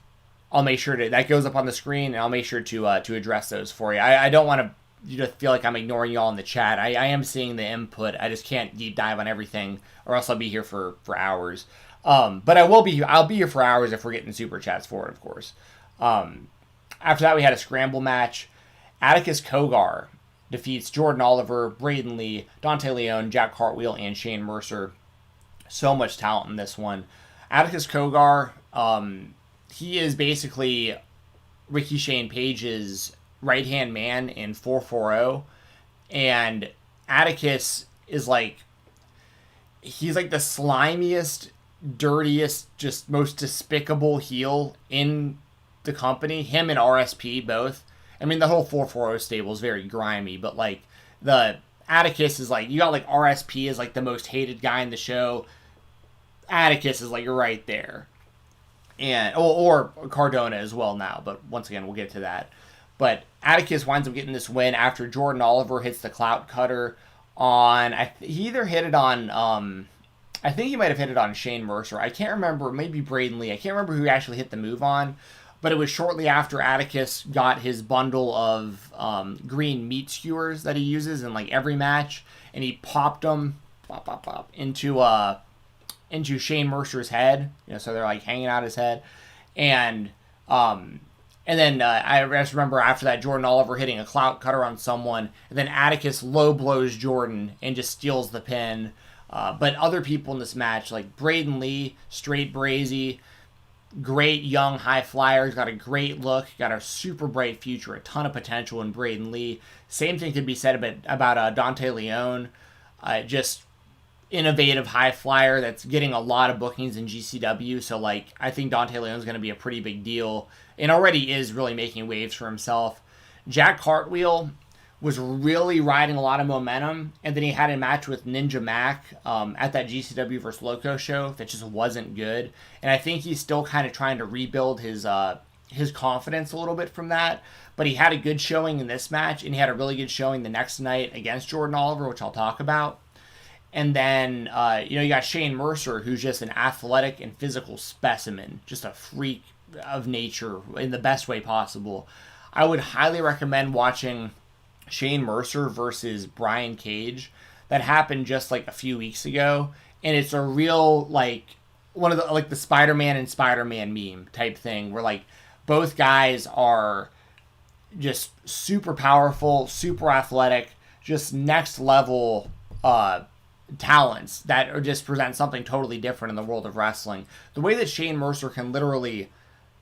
I'll make sure that goes up on the screen, and I'll make sure to address those for you. I don't want you to feel like I'm ignoring y'all in the chat. I am seeing the input. I just can't deep dive on everything, or else I'll be here for hours. But I'll be here for hours if we're getting Super Chats for it, of course. After that, we had a scramble match. Atticus Cogar defeats Jordan Oliver, Braden Lee, Dante Leone, Jack Cartwheel, and Shane Mercer. So much talent in this one. Atticus Cogar, he is basically Ricky Shane Page's right-hand man in 440. And Atticus is he's like the slimiest, dirtiest, just most despicable heel in the company. Him and RSP both. I mean, the whole 440 stable is very grimy, but the Atticus is you got RSP is the most hated guy in the show. Atticus is right there. And or Cardona as well now, but once again, we'll get to that. But Atticus winds up getting this win after Jordan Oliver hits the clout cutter on, he either hit it on, I think he might have hit it on Shane Mercer. I can't remember, maybe Braden Lee. I can't remember who actually hit the move on, but it was shortly after Atticus got his bundle of green meat skewers that he uses in every match, and he popped them into Shane Mercer's head, so they're hanging out his head, and then I just remember after that Jordan Oliver hitting a clout cutter on someone, and then Atticus low blows Jordan and just steals the pin. But other people in this match, like Braden Lee, straight brazy, great young high flyer, got a great look, got a super bright future, a ton of potential in Braden Lee. Same thing could be said about Dante Leone, just innovative high flyer that's getting a lot of bookings in GCW. So I think Dante Leone's going to be a pretty big deal and already is really making waves for himself. Jack Cartwheel was really riding a lot of momentum, and then he had a match with Ninja Mac at that GCW vs. Loco show that just wasn't good, and I think he's still kind of trying to rebuild his confidence a little bit from that, but he had a good showing in this match, and he had a really good showing the next night against Jordan Oliver, which I'll talk about. And then, you got Shane Mercer, who's just an athletic and physical specimen, just a freak of nature in the best way possible. I would highly recommend watching Shane Mercer versus Brian Cage. That happened just a few weeks ago, and it's a real one of the the Spider-Man and Spider-Man meme type thing where both guys are just super powerful, super athletic, just next level talents that are just present something totally different in the world of wrestling. The way that Shane Mercer can literally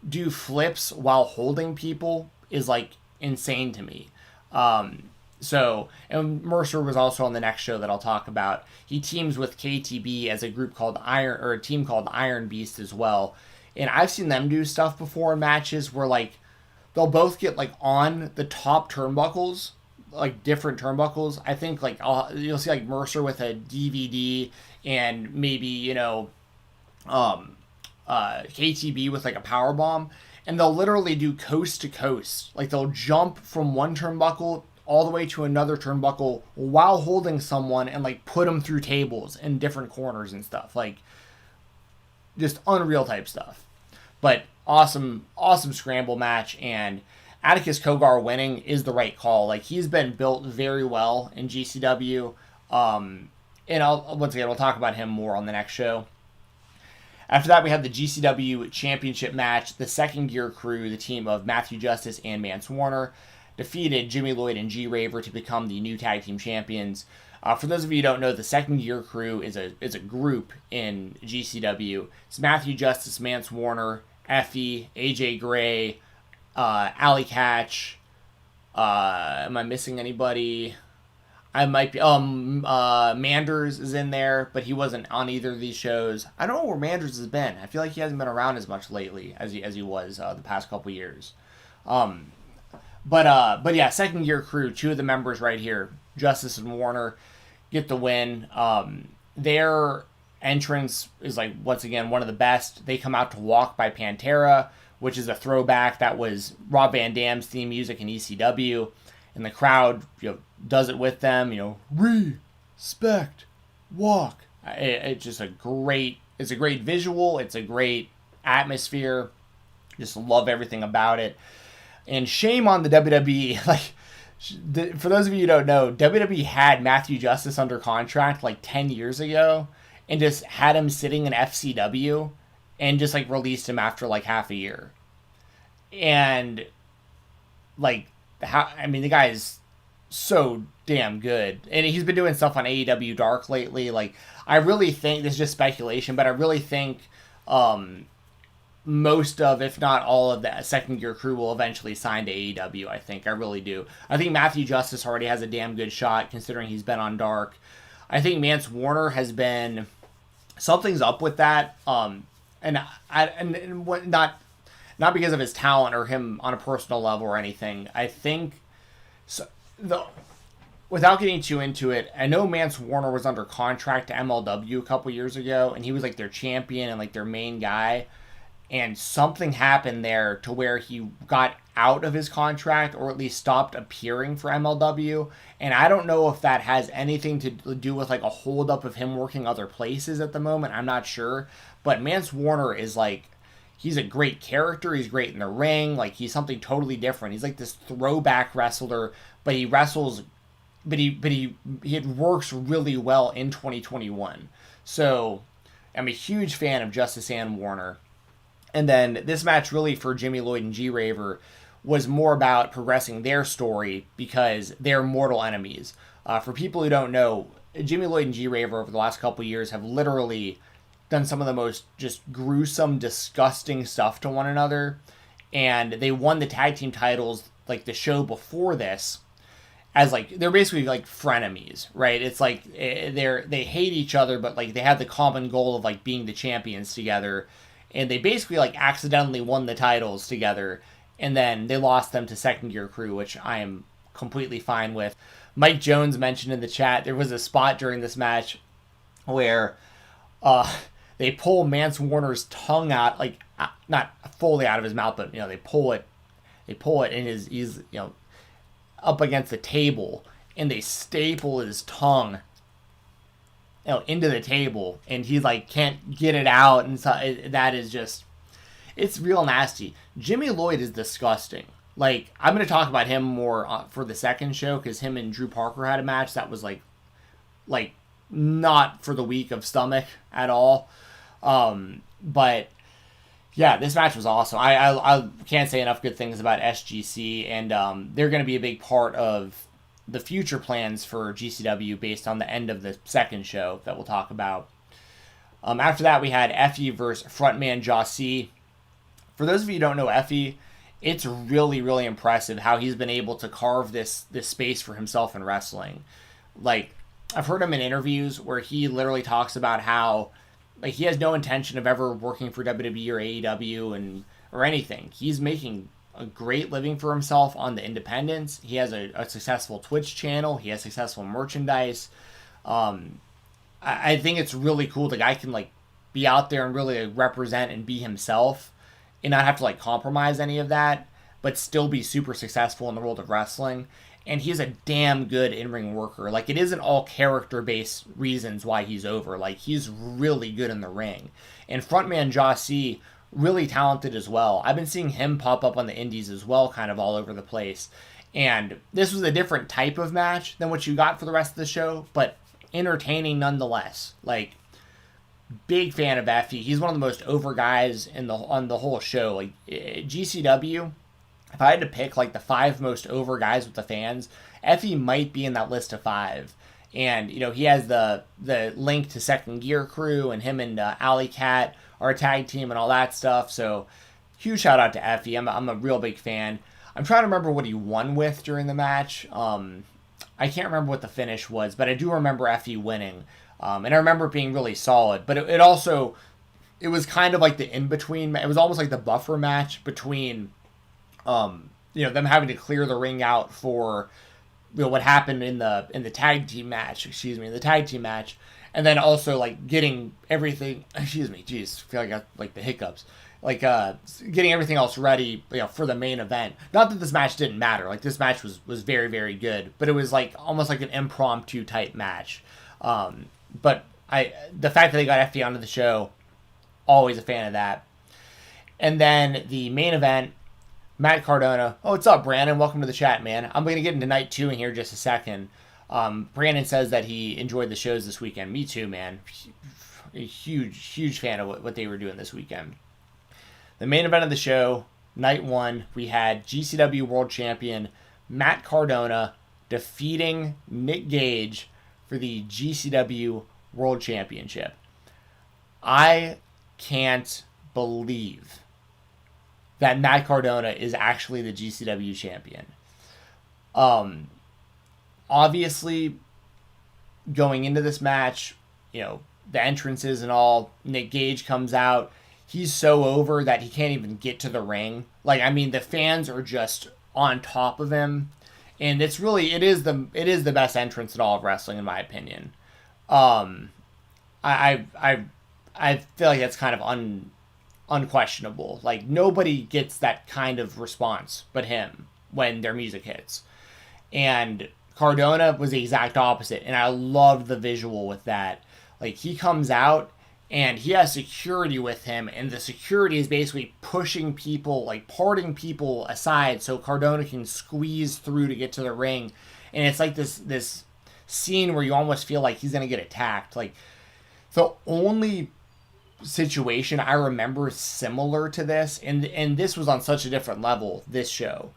do flips while holding people is insane to me. And Mercer was also on the next show that I'll talk about. He teams with KTB as a group called a team called Iron Beast as well. And I've seen them do stuff before in matches where they'll both get on the top turnbuckles, different turnbuckles. I think you'll see Mercer with a DVD and maybe KTB with a power bomb, and they'll literally do coast to coast. They'll jump from one turnbuckle all the way to another turnbuckle while holding someone and put them through tables in different corners and stuff. Just unreal type stuff. But awesome scramble match, and Atticus Cogar winning is the right call. He's been built very well in GCW. And once again, we'll talk about him more on the next show. After that, we had the GCW Championship match. The Second Gear Crew, the team of Matthew Justice and Mance Warner, defeated Jimmy Lloyd and G Raver to become the new tag team champions. For those of you who don't know, the Second Gear Crew is a group in GCW. It's Matthew Justice, Mance Warner, Effie, AJ Gray, Alley Catch. Am I missing anybody? I might be. Manders is in there, but he wasn't on either of these shows. I don't know where Manders has been. I feel like he hasn't been around as much lately as he was the past couple years. But yeah, Second Gear Crew, two of the members right here, Justice and Warner, get the win. Their entrance is like once again one of the best. They come out to Walk by Pantera, which is a throwback that was Rob Van Dam's theme music in ECW, and the crowd does it with them. Respect, walk. It's just a great visual. It's a great atmosphere. Just love everything about it. And shame on the WWE. Like, for those of you who don't know, WWE had Matthew Justice under contract like 10 years ago and just had him sitting in FCW and just like released him after like half a year. And like, the guy is so damn good. And he's been doing stuff on AEW Dark lately. Like, I really think, this is just speculation, but I really think most of, if not all of the Second Gear Crew will eventually sign to AEW, I think. I really do. I think Matthew Justice already has a damn good shot, considering he's been on Dark. I think Mance Warner has been... Something's up with that. Not because of his talent or him on a personal level or anything. I think... Without getting too into it, I know Mance Warner was under contract to MLW a couple years ago, and he was like their champion and like their main guy. And something happened there to where he got out of his contract, or at least stopped appearing for MLW. And I don't know if that has anything to do with like a holdup of him working other places at the moment. I'm not sure. But Mance Warner is like, he's a great character. He's great in the ring. Like, he's something totally different. He's like this throwback wrestler, but he wrestles, but he works really well in 2021. So I'm a huge fan of Justice and Warner. And then this match really for Jimmy Lloyd and G Raver was more about progressing their story because they're mortal enemies. For people who don't know, Jimmy Lloyd and G Raver over the last couple years have literally done some of the most just gruesome, disgusting stuff to one another. And they won the tag team titles like the show before this as like, they're basically like frenemies, right? It's like they hate each other, but like they have the common goal of like being the champions together. And they basically like accidentally won the titles together, and then they lost them to Second Gear Crew, which I am completely fine with. Mike Jones mentioned in the chat there was a spot during this match where they pull Mance Warner's tongue out, like not fully out of his mouth, but they pull it in he's up against the table, and they staple his tongue into the table, and he like can't get it out, and so that is just, it's real nasty. Jimmy Lloyd is disgusting. Like, I'm going to talk about him more for the second show, because him and Drew Parker had a match that was like not for the weak of stomach at all. But yeah, this match was awesome. I can't say enough good things about SGC, and they're going to be a big part of the future plans for GCW based on the end of the second show that we'll talk about. After that, we had Effie versus frontman Jossie. For those of you who don't know Effie, it's really, really impressive how he's been able to carve this space for himself in wrestling. Like, I've heard him in interviews where he literally talks about how like he has no intention of ever working for WWE or AEW or anything. He's making a great living for himself on the independents. He has a successful Twitch channel. He has successful merchandise. I think it's really cool. The guy can like be out there and really represent and be himself and not have to like compromise any of that, but still be super successful in the world of wrestling. And he's a damn good in-ring worker. Like, it isn't all character-based reasons why he's over. Like, he's really good in the ring. And frontman Jossie, really talented as well. I've been seeing him pop up on the indies as well, kind of all over the place. And this was a different type of match than what you got for the rest of the show, but entertaining nonetheless. Like, big fan of Effie. He's one of the most over guys on the whole show. Like, GCW, if I had to pick like the 5 most over guys with the fans, Effie might be in that list of 5. And he has the link to Second Gear Crew, and him and Alley Cat are a tag team and all that stuff. So huge shout out to Effie. I'm a real big fan. I'm trying to remember what he won with during the match. I can't remember what the finish was, but I do remember Effie winning. And I remember it being really solid. But it also, it was kind of like the in-between. It was almost like the buffer match between, them having to clear the ring out for, what happened in the tag team match. And then also like getting everything. I feel like I got like the hiccups. Like getting everything else ready, for the main event. Not that this match didn't matter. Like this match was very, very good, but it was like almost like an impromptu type match. But the fact that they got FD onto the show, always a fan of that. And then the main event, Matt Cardona. Oh, what's up, Brandon? Welcome to the chat, man. I'm going to get into night 2 in here in just a second. Brandon says that he enjoyed the shows this weekend. Me too, man. A huge fan of what they were doing this weekend. The main event of the show, night 1, we had GCW World Champion Matt Cardona defeating Nick Gage for the GCW World Championship. I can't believe that Matt Cardona is actually the GCW champion. Obviously, going into this match, the entrances and all, Nick Gage comes out. He's so over that he can't even get to the ring. Like, I mean, the fans are just on top of him. And it is the best entrance in all of wrestling, in my opinion. I feel like that's kind of unquestionable. Like, nobody gets that kind of response but him when their music hits. And Cardona was the exact opposite, and I loved the visual with that. Like, he comes out, and he has security with him, and the security is basically pushing people, like parting people aside so Cardona can squeeze through to get to the ring. And it's like this scene where you almost feel like he's going to get attacked. Like, the only situation I remember similar to this, and this was on such a different level, this show,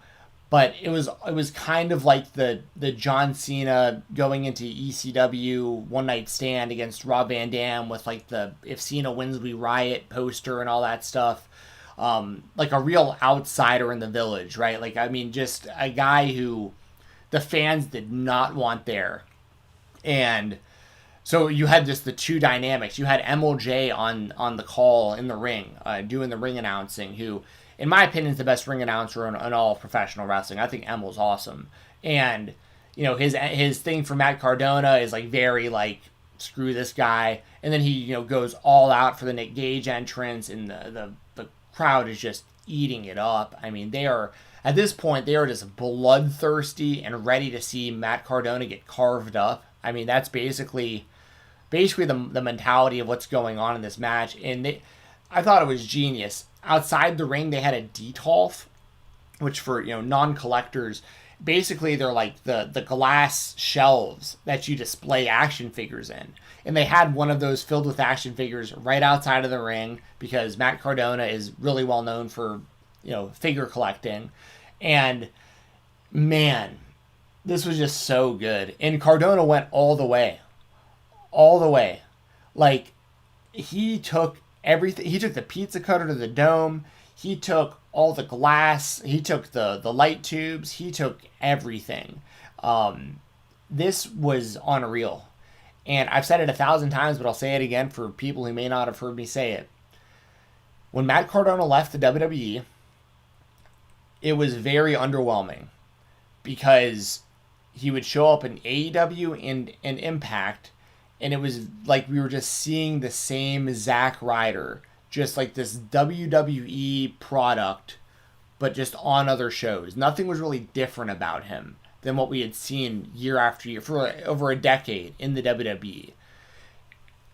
but it was kind of like the John Cena going into ECW One Night Stand against Rob Van Dam with like the "If Cena Wins We Riot" poster and all that stuff. Like a real outsider in the village, right? Like, I mean, just a guy who the fans did not want there. And so you had just the two dynamics. You had MLJ on the call in the ring, doing the ring announcing, who, in my opinion, is the best ring announcer in all of professional wrestling. I think Emel's awesome. And, his thing for Matt Cardona is like very like, screw this guy. And then he, goes all out for the Nick Gage entrance, and the crowd is just eating it up. I mean, at this point, they are just bloodthirsty and ready to see Matt Cardona get carved up. I mean, that's basically the mentality of what's going on in this match. And I thought it was genius. Outside the ring, they had a Detolf, which for, non-collectors, basically they're like the glass shelves that you display action figures in. And they had one of those filled with action figures right outside of the ring, because Matt Cardona is really well known for, figure collecting. And man, this was just so good. And Cardona went all the way. Like, he took everything. He took the pizza cutter to the dome. He took all the glass. He took the light tubes. He took everything. This was unreal. And I've said it 1,000 times, but I'll say it again for people who may not have heard me say it. When Matt Cardona left the WWE, it was very underwhelming, because he would show up in AEW and Impact, and it was like we were just seeing the same Zack Ryder, just like this WWE product, but just on other shows. Nothing was really different about him than what we had seen year after year for over a decade in the WWE.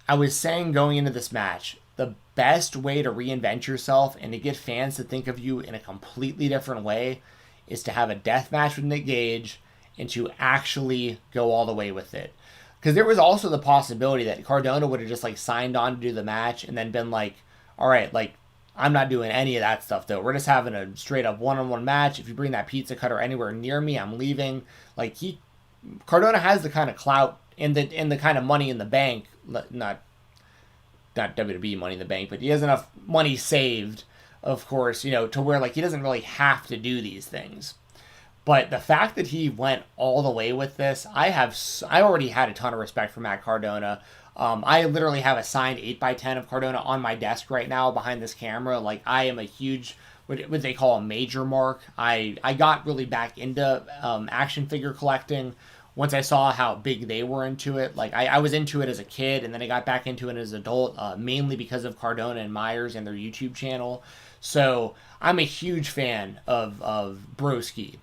I was saying going into this match, the best way to reinvent yourself and to get fans to think of you in a completely different way is to have a death match with Nick Gage and to actually go all the way with it. Because there was also the possibility that Cardona would have just like signed on to do the match and then been like, all right, like, I'm not doing any of that stuff though. We're just having a straight up one-on-one match. If you bring that pizza cutter anywhere near me, I'm leaving. Like, Cardona has the kind of clout and the kind of money in the bank, not WWE money in the bank, but he has enough money saved, of course, to where like he doesn't really have to do these things. But the fact that he went all the way with this, I already had a ton of respect for Matt Cardona. I literally have a signed 8x10 of Cardona on my desk right now behind this camera. Like, I am a huge, what they call a major mark. I got really back into action figure collecting once I saw how big they were into it. Like, I was into it as a kid, and then I got back into it as an adult, mainly because of Cardona and Myers and their YouTube channel. So I'm a huge fan of Broski.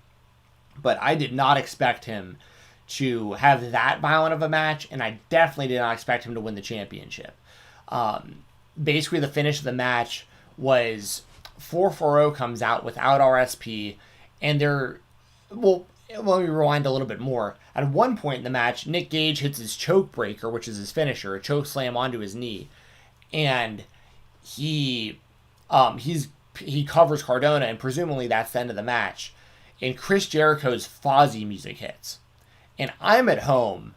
But I did not expect him to have that violent of a match, and I definitely did not expect him to win the championship. Basically, the finish of the match was 440 comes out without RSP, and well, let me rewind a little bit more. At one point in the match, Nick Gage hits his choke breaker, which is his finisher, a choke slam onto his knee, and he covers Cardona, and presumably that's the end of the match. And Chris Jericho's Fozzy music hits. And I'm at home,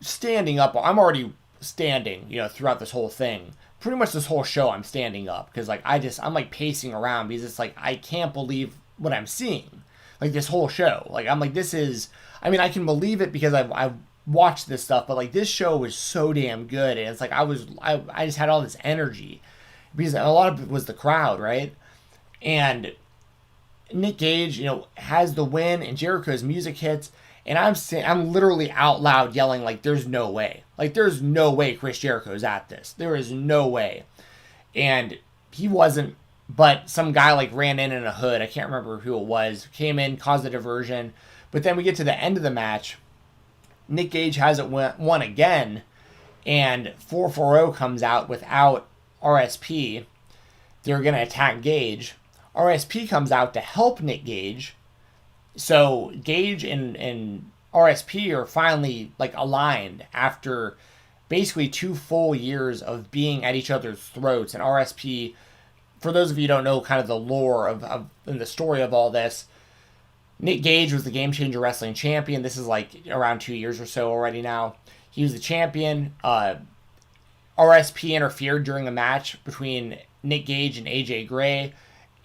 standing up. I'm already standing, throughout this whole thing. Pretty much this whole show, I'm standing up. Because, I'm, like, pacing around. Because it's, like, I can't believe what I'm seeing. Like, this whole show. Like, I'm like, this is... I mean, I can believe it because I've watched this stuff. But, like, this show was so damn good. And it's like, I just had all this energy. Because a lot of it was the crowd, right? And Nick Gage, has the win, and Jericho's music hits, and I'm literally out loud yelling, like, there's no way. Like, there's no way Chris Jericho's at this. There is no way. And he wasn't, but some guy, like, ran in a hood. I can't remember who it was. Came in, caused a diversion. But then we get to the end of the match. Nick Gage has it won again, and 440 comes out without RSP. They're going to attack Gage. RSP comes out to help Nick Gage. So Gage and RSP are finally, like, aligned after basically 2 full years of being at each other's throats. And RSP, for those of you who don't know kind of the lore of and the story of all this, Nick Gage was the Game Changer Wrestling Champion. This is like around 2 years or so already now. He was the champion. RSP interfered during a match between Nick Gage and AJ Gray.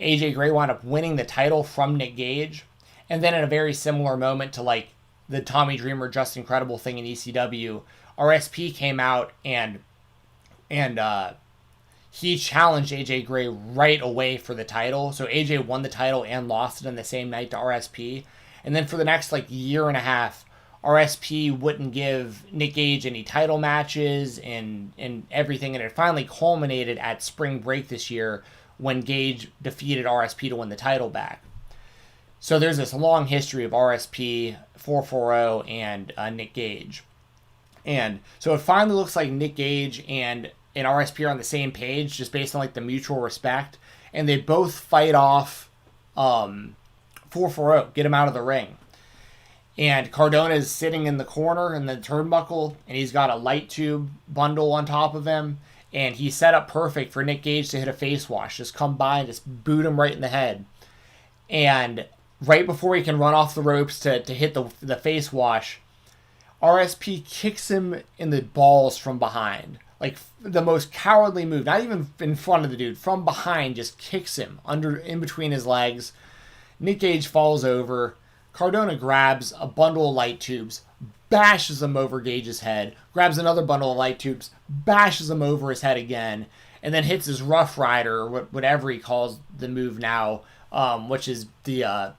AJ Gray wound up winning the title from Nick Gage. And then in a very similar moment to, like, the Tommy Dreamer Just Incredible thing in ECW, RSP came out and he challenged AJ Gray right away for the title. So AJ won the title and lost it on the same night to RSP. And then for the next, like, year and a half, RSP wouldn't give Nick Gage any title matches and everything. And it finally culminated at Spring Break this year when Gage defeated RSP to win the title back. So there's this long history of RSP, 440, and Nick Gage. And so it finally looks like Nick Gage and RSP are on the same page, just based on, like, the mutual respect. And they both fight off 440, get him out of the ring. And Cardona is sitting in the corner in the turnbuckle, and he's got a light tube bundle on top of him. And he's set up perfect for Nick Gage to hit a face wash. Just come by and just boot him right in the head. And right before he can run off the ropes to hit the face wash, RSP kicks him in the balls from behind. Like, the most cowardly move. Not even in front of the dude. From behind, just kicks him in between his legs. Nick Gage falls over. Cardona grabs a bundle of light tubes, bashes him over Gage's head, grabs another bundle of light tubes, bashes him over his head again, and then hits his Rough Rider, or whatever he calls the move now, which is the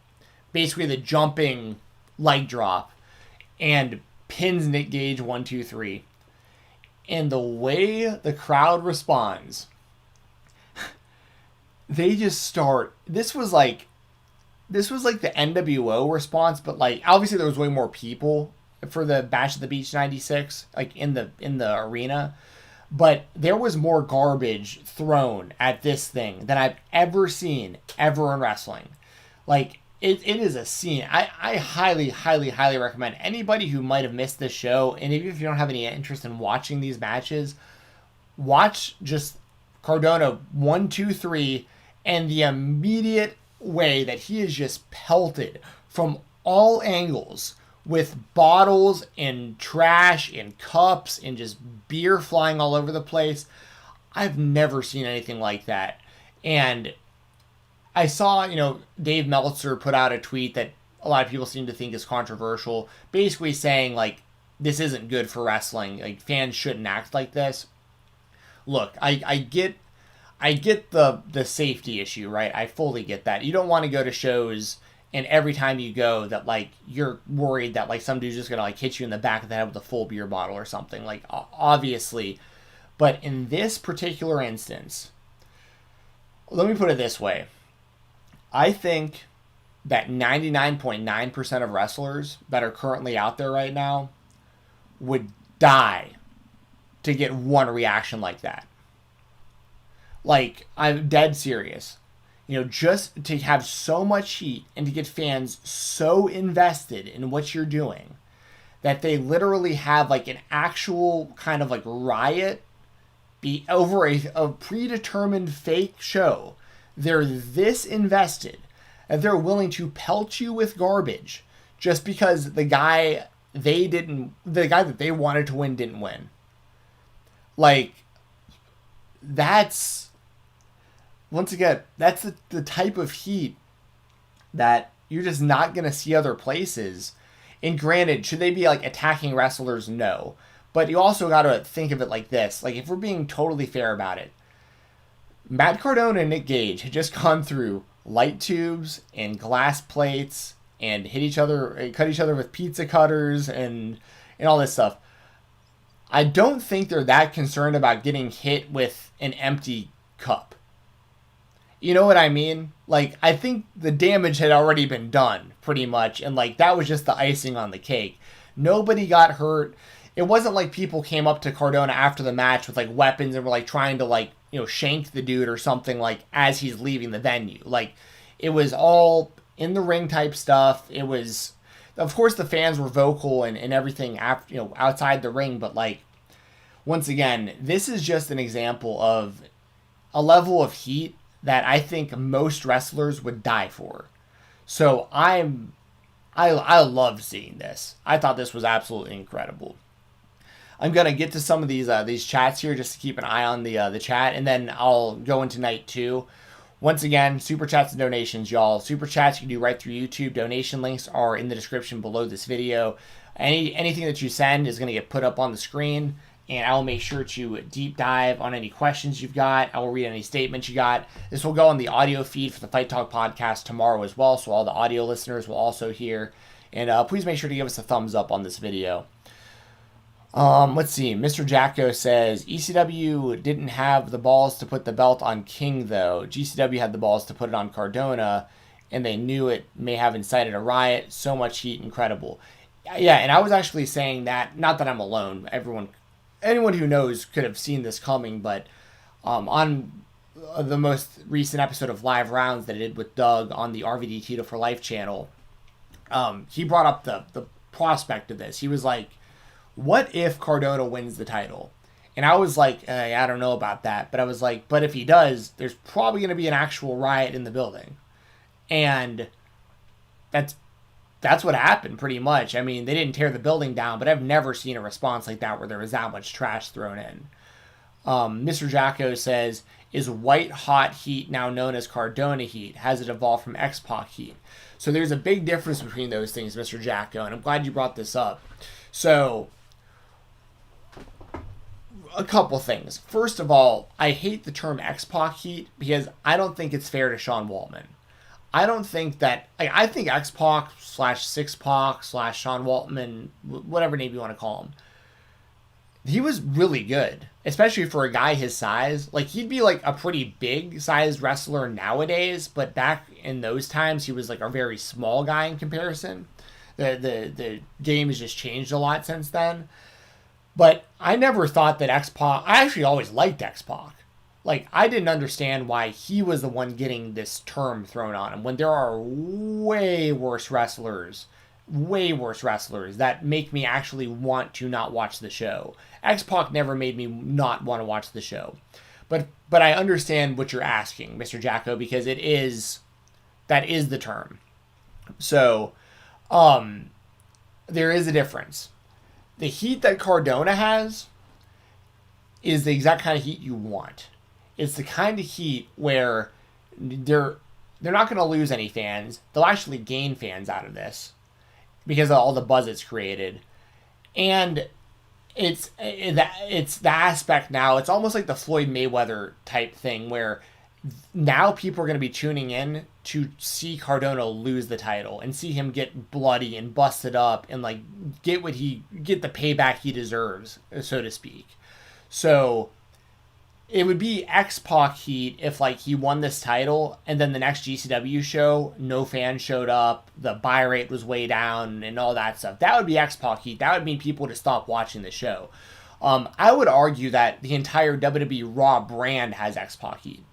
basically the jumping leg drop, and pins Nick Gage 1, 2, 3. And the way the crowd responds, they just start. This was like the NWO response, but, like, obviously there was way more people for the Bash at the Beach 96, like, in the arena, but there was more garbage thrown at this thing than I've ever seen ever in wrestling. Like, it is a scene. I highly, highly, highly recommend anybody who might have missed this show, and even if you don't have any interest in watching these matches, watch just Cardona 1, 2, 3, and the immediate way that he is just pelted from all angles with bottles and trash and cups and just beer flying all over the place. I've never seen anything like that. And I saw, Dave Meltzer put out a tweet that a lot of people seem to think is controversial, basically saying, like, this isn't good for wrestling. Like, fans shouldn't act like this. Look, I get the safety issue, right? I fully get that. You don't want to go to shows and every time you go that, like, you're worried that, like, some dude's just gonna, like, hit you in the back of the head with a full beer bottle or something. Like, obviously. But in this particular instance, let me put it this way. I think that 99.9% of wrestlers that are currently out there right now would die to get one reaction like that. Like, I'm dead serious. You know, just to have so much heat and to get fans so invested in what you're doing that they literally have, like, an actual kind of, like, riot be over a predetermined fake show. They're this invested that they're willing to pelt you with garbage just because the guy that they wanted to win didn't win. Like, that's, once again, that's the type of heat that you're just not going to see other places. And granted, should they be, like, attacking wrestlers? No. But you also got to think of it like this. Like, if we're being totally fair about it, Matt Cardona and Nick Gage had just gone through light tubes and glass plates and cut each other with pizza cutters and all this stuff. I don't think they're that concerned about getting hit with an empty cup. You know what I mean? Like, I think the damage had already been done, pretty much, and, like, that was just the icing on the cake. Nobody got hurt. It wasn't like people came up to Cardona after the match with, like, weapons and were, like, trying to, like, you know, shank the dude or something, like, as he's leaving the venue. Like, it was all in the ring type stuff. It was, of course, the fans were vocal and everything after, you know, outside the ring, but, like, once again, this is just an example of a level of heat that I think most wrestlers would die for. So I love seeing this. I thought this was absolutely incredible. I'm gonna get to some of these chats here just to keep an eye on the chat, and then I'll go into night 2. Once again, super chats and donations, y'all. Super chats you can do right through YouTube. Donation links are in the description below this video. Anything that you send is gonna get put up on the screen, and I will make sure to deep dive on any questions you've got. I will read any statements you got. This will go on the audio feed for the Fight Talk podcast tomorrow as well, so all the audio listeners will also hear. And please make sure to give us a thumbs up on this video. Let's see. Mr. Jacko says, ECW didn't have the balls to put the belt on King, though. GCW had the balls to put it on Cardona, and they knew it may have incited a riot. So much heat, incredible. Yeah, and I was actually saying that, not that I'm alone. Anyone who knows could have seen this coming, but on the most recent episode of Live Rounds that I did with Doug on the RVD Tito for Life channel, he brought up the prospect of this. He was like, what if Cardona wins the title? And I was like, I don't know about that. But I was like, but if he does, there's probably going to be an actual riot in the building. And that's what happened, pretty much. I mean, they didn't tear the building down, but I've never seen a response like that where there was that much trash thrown in. Mr. Jacko says, is white hot heat now known as Cardona heat? Has it evolved from X-Pac heat? So there's a big difference between those things, Mr. Jacko, and I'm glad you brought this up. So, a couple things. First of all, I hate the term X-Pac heat because I don't think it's fair to Sean Waltman. I don't think that, I think X-Pac / 6-Pac / Sean Waltman, whatever name you want to call him, he was really good, especially for a guy his size. Like, he'd be like a pretty big sized wrestler nowadays, but back in those times, he was like a very small guy in comparison. The game has just changed a lot since then. But I never thought that X-Pac, I actually always liked X-Pac. Like, I didn't understand why he was the one getting this term thrown on him when there are way worse wrestlers that make me actually want to not watch the show. X-Pac never made me not want to watch the show. But I understand what you're asking, Mr. Jacko, because that is the term. So, there is a difference. The heat that Cardona has is the exact kind of heat you want. It's the kind of heat where they're not going to lose any fans. They'll actually gain fans out of this because of all the buzz it's created. And it's the aspect now. It's almost like the Floyd Mayweather type thing where now people are going to be tuning in to see Cardona lose the title and see him get bloody and busted up and like get the payback he deserves, so to speak. So it would be X-Pac heat if like he won this title and then the next GCW show, no fans showed up, the buy rate was way down and all that stuff. That would be X-Pac heat. That would mean people to stop watching the show. I would argue that the entire WWE Raw brand has X-Pac heat.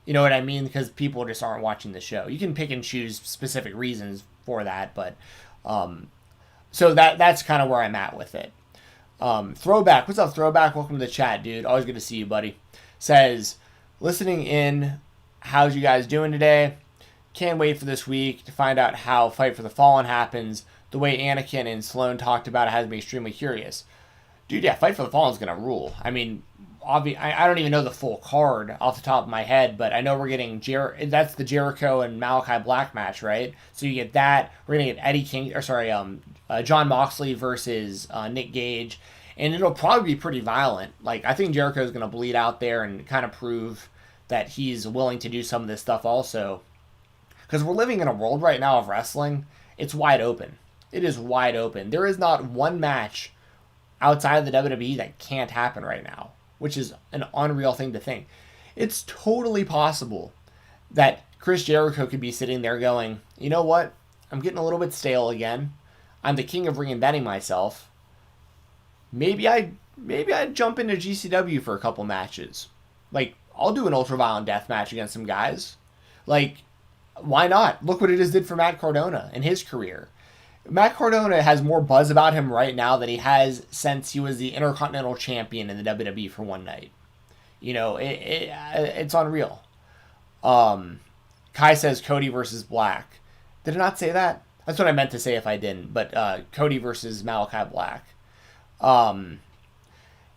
You know what I mean? Because people just aren't watching the show. You can pick and choose specific reasons for that, but so that's kind of where I'm at with it. Throwback, what's up, Throwback? Welcome to the chat, dude. Always good to see you, buddy. Says, listening in, how's you guys doing today? Can't wait for this week to find out how Fight for the Fallen happens. The way Anakin and Sloan talked about it has me extremely curious. Dude, yeah, Fight for the Fallen is going to rule. I mean, I don't even know the full card off the top of my head, but I know we're getting that's the Jericho and Malachi Black match, right? So you get that. We're going to get John Moxley versus Nick Gage. And it'll probably be pretty violent. Like, I think Jericho's going to bleed out there and kind of prove that he's willing to do some of this stuff also. Because we're living in a world right now of wrestling. It's wide open. It is wide open. There is not one match outside of the WWE that can't happen right now, which is an unreal thing to think. It's totally possible that Chris Jericho could be sitting there going, you know what? I'm getting a little bit stale again. I'm the king of reinventing myself. Maybe I'd jump into GCW for a couple matches. Like, I'll do an ultraviolent death match against some guys. Like, why not? Look what it just did for Matt Cardona in his career. Matt Cardona has more buzz about him right now than he has since he was the Intercontinental Champion in the WWE for one night. You know, it's unreal. Kai says Cody versus Black. Did I not say that? That's what I meant to say if I didn't. But Cody versus Malachi Black. And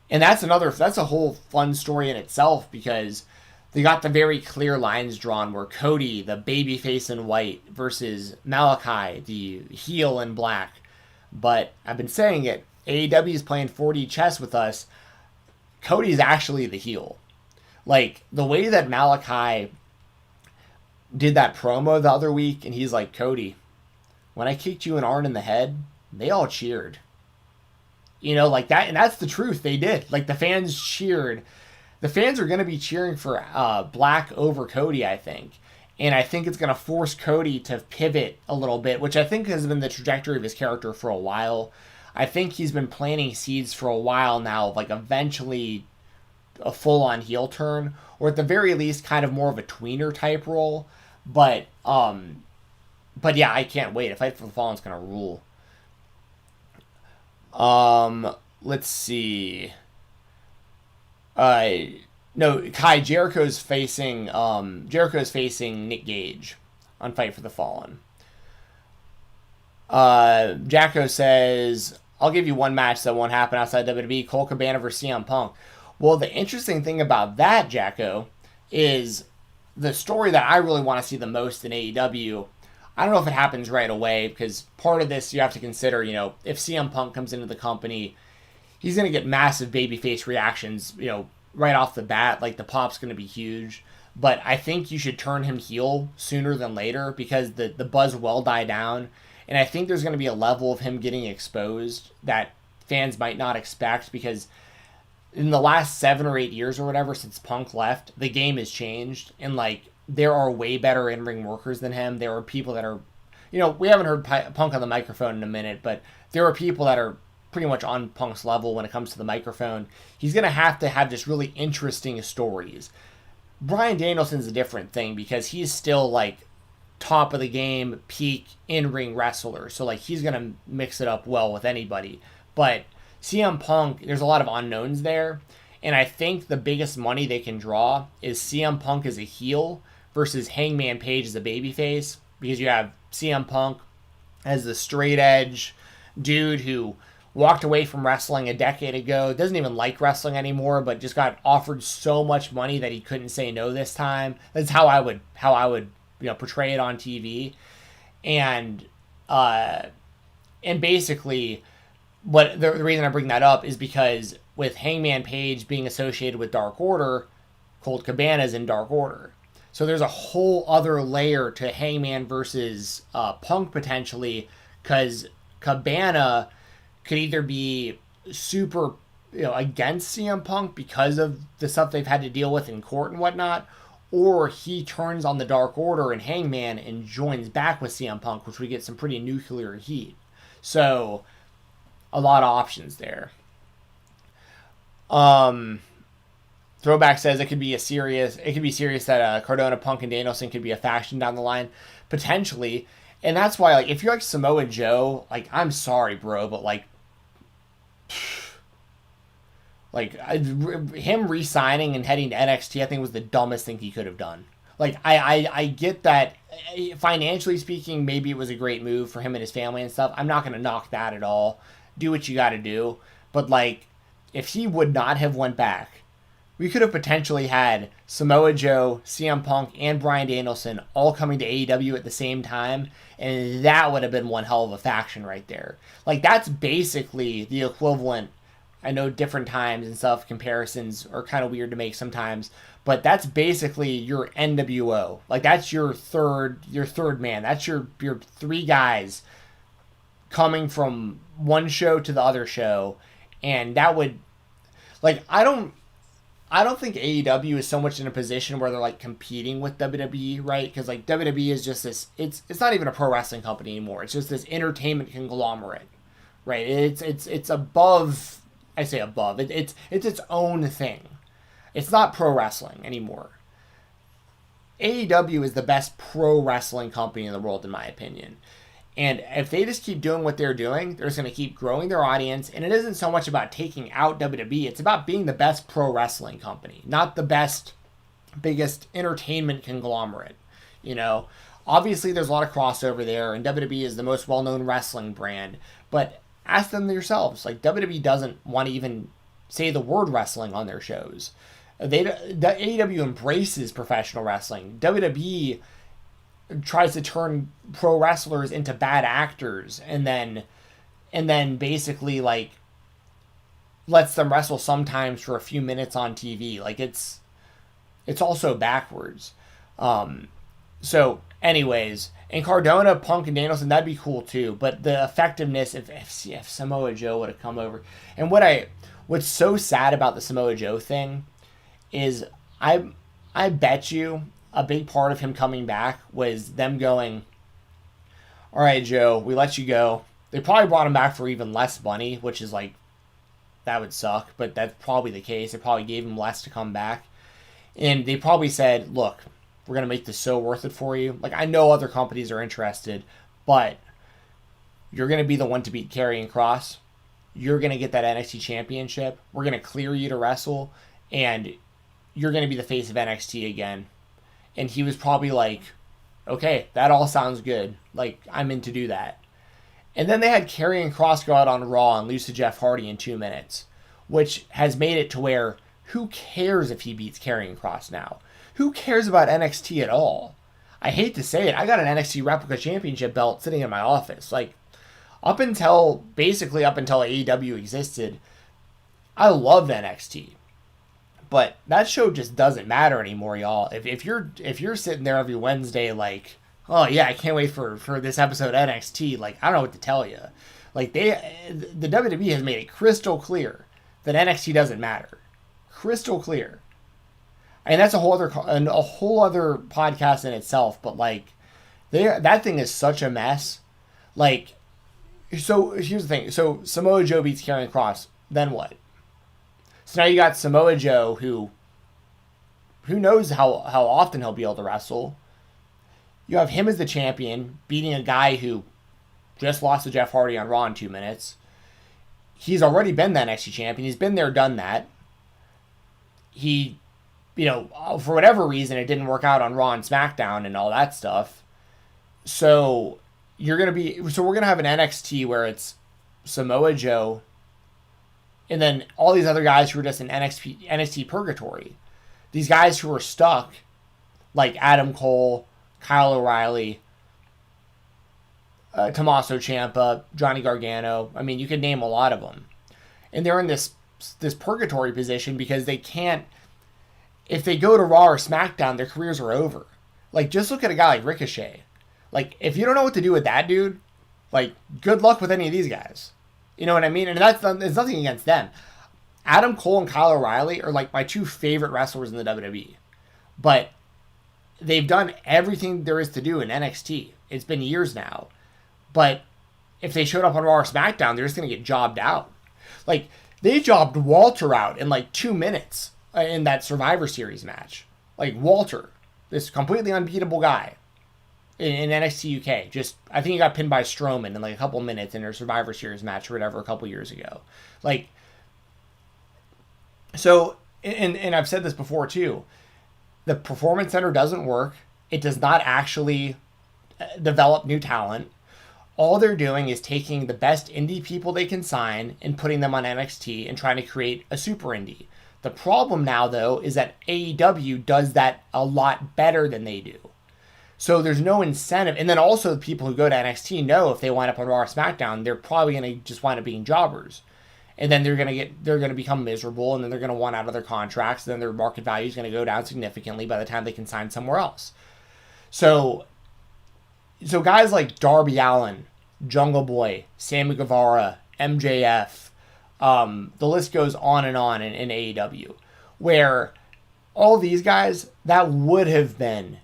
that's a whole fun story in itself because they got the very clear lines drawn where Cody, the babyface in white, versus Malachi, the heel in black. But I've been saying it, AEW is playing 4D chess with us. Cody's actually the heel. Like, the way that Malachi did that promo the other week, and he's like, Cody, when I kicked you an Arn in the head, they all cheered. You know, like that, and that's the truth. They did. Like, the fans cheered. The fans are going to be cheering for Black over Cody, I think. And I think it's going to force Cody to pivot a little bit, which I think has been the trajectory of his character for a while. I think he's been planting seeds for a while now of, like, eventually a full-on heel turn, or at the very least kind of more of a tweener type role. But yeah, I can't wait. Fight for the Fallen's going to rule. Let's see. No, Kai, Jericho's facing Nick Gage on Fight for the Fallen. Jacko says, I'll give you one match that won't happen outside WWE, Colt Cabana versus CM Punk. Well, the interesting thing about that, Jacko, is the story that I really want to see the most in AEW. I don't know if it happens right away, because part of this you have to consider, you know, if CM Punk comes into the company, he's going to get massive babyface reactions, you know, right off the bat. Like, the pop's going to be huge. But I think you should turn him heel sooner than later, because the buzz will die down. And I think there's going to be a level of him getting exposed that fans might not expect, because in the last 7 or 8 years or whatever since Punk left, the game has changed. And, like, there are way better in-ring workers than him. There are people that are, you know, we haven't heard Punk on the microphone in a minute, but there are people that are pretty much on Punk's level when it comes to the microphone. He's going to have just really interesting stories. Bryan Danielson's a different thing, because he's still, like, top of the game, peak in-ring wrestler. So, like, he's going to mix it up well with anybody. But CM Punk, there's a lot of unknowns there. And I think the biggest money they can draw is CM Punk as a heel versus Hangman Page as a babyface, because you have CM Punk as the straight edge dude who walked away from wrestling a decade ago, doesn't even like wrestling anymore, but just got offered so much money that he couldn't say no this time. That's how I would portray it on TV. And basically, what the reason I bring that up is because with Hangman Page being associated with Dark Order, Colt Cabana's in Dark Order. So there's a whole other layer to Hangman versus Punk potentially, because Cabana could either be super against CM Punk because of the stuff they've had to deal with in court and whatnot, or he turns on the Dark Order and Hangman and joins back with CM Punk, which we get some pretty nuclear heat. So a lot of options there. Throwback says it could be serious that Cardona, Punk, and Danielson could be a faction down the line, potentially. And that's why, if you're Samoa Joe, I'm sorry, bro, but him re-signing and heading to NXT, I think was the dumbest thing he could have done. I get that financially speaking, maybe it was a great move for him and his family and stuff. I'm not going to knock that at all. Do what you got to do. But if he would not have went back, we could have potentially had Samoa Joe, CM Punk, and Bryan Danielson all coming to AEW at the same time, and that would have been one hell of a faction right there. That's basically the equivalent. I know different times and stuff, comparisons are kind of weird to make sometimes, but that's basically your NWO. That's your third man. That's your three guys coming from one show to the other show, and that would, I don't think AEW is so much in a position where they're competing with WWE, right? Because WWE is just this. It's not even a pro wrestling company anymore. It's just this entertainment conglomerate, right? It's above. I say above. It's its own thing. It's not pro wrestling anymore. AEW is the best pro wrestling company in the world, in my opinion. And if they just keep doing what they're doing, they're just going to keep growing their audience. And it isn't so much about taking out WWE. It's about being the best pro wrestling company, not the biggest entertainment conglomerate. Obviously there's a lot of crossover there, and WWE is the most well-known wrestling brand. But ask them yourselves. WWE doesn't want to even say the word wrestling on their shows. The AEW embraces professional wrestling. WWE tries to turn pro wrestlers into bad actors, and then basically lets them wrestle sometimes for a few minutes on TV. It's also backwards. So anyways, and Cardona, Punk, and Danielson, that'd be cool too. But the effectiveness, if Samoa Joe would have come over, and what's so sad about the Samoa Joe thing is I bet you a big part of him coming back was them going, all right, Joe, we let you go. They probably brought him back for even less money, which is that would suck, but that's probably the case. They probably gave him less to come back. And they probably said, look, we're going to make this so worth it for you. I know other companies are interested, but you're going to be the one to beat Karrion Kross. You're going to get that NXT championship. We're going to clear you to wrestle, and you're going to be the face of NXT again. And he was probably okay, that all sounds good. I'm in to do that. And then they had Karrion Kross go out on Raw and lose to Jeff Hardy in 2 minutes, which has made it to where who cares if he beats Karrion Kross now? Who cares about NXT at all? I hate to say it, I got an NXT Replica Championship belt sitting in my office. Up until AEW existed, I loved NXT. But that show just doesn't matter anymore, y'all. If you're sitting there every Wednesday oh yeah, I can't wait for this episode of NXT, I don't know what to tell you. The WWE has made it crystal clear that NXT doesn't matter. Crystal clear. And that's a whole other podcast in itself, but that thing is such a mess. So here's the thing. So Samoa Joe beats Karrion Kross, then what? So now you got Samoa Joe, who knows how often he'll be able to wrestle. You have him as the champion, beating a guy who just lost to Jeff Hardy on Raw in 2 minutes. He's already been the NXT champion. He's been there, done that. He, for whatever reason, it didn't work out on Raw and SmackDown and all that stuff. So we're going to have an NXT where it's Samoa Joe, and then all these other guys who are just in NXT purgatory. These guys who are stuck, like Adam Cole, Kyle O'Reilly, Tommaso Ciampa, Johnny Gargano. I mean, you could name a lot of them. And they're in this purgatory position because they can't, if they go to Raw or SmackDown, their careers are over. Like, just look at a guy like Ricochet. Like, if you don't know what to do with that dude, like, good luck with any of these guys. You know what I mean? And there's nothing against them. Adam Cole and Kyle O'Reilly are like my two favorite wrestlers in the WWE. But they've done everything there is to do in NXT. It's been years now. But if they showed up on Raw or SmackDown, they're just going to get jobbed out. Like, they jobbed Walter out in like 2 minutes in that Survivor Series match. Like, Walter, this completely unbeatable guy in NXT UK. I think he got pinned by Strowman in like a couple minutes in their Survivor Series match or whatever a couple years ago. Like, so, and I've said this before too, the Performance Center doesn't work. It does not actually develop new talent. All they're doing is taking the best indie people they can sign and putting them on NXT and trying to create a super indie. The problem now, though, is that AEW does that a lot better than they do. So there's no incentive. And then also the people who go to NXT know if they wind up on Raw or SmackDown, they're probably going to just wind up being jobbers. And then they're going to become miserable, and then they're going to want out of their contracts, and then their market value is going to go down significantly by the time they can sign somewhere else. So guys like Darby Allin, Jungle Boy, Sammy Guevara, MJF, the list goes on in AEW, where all these guys, that would have been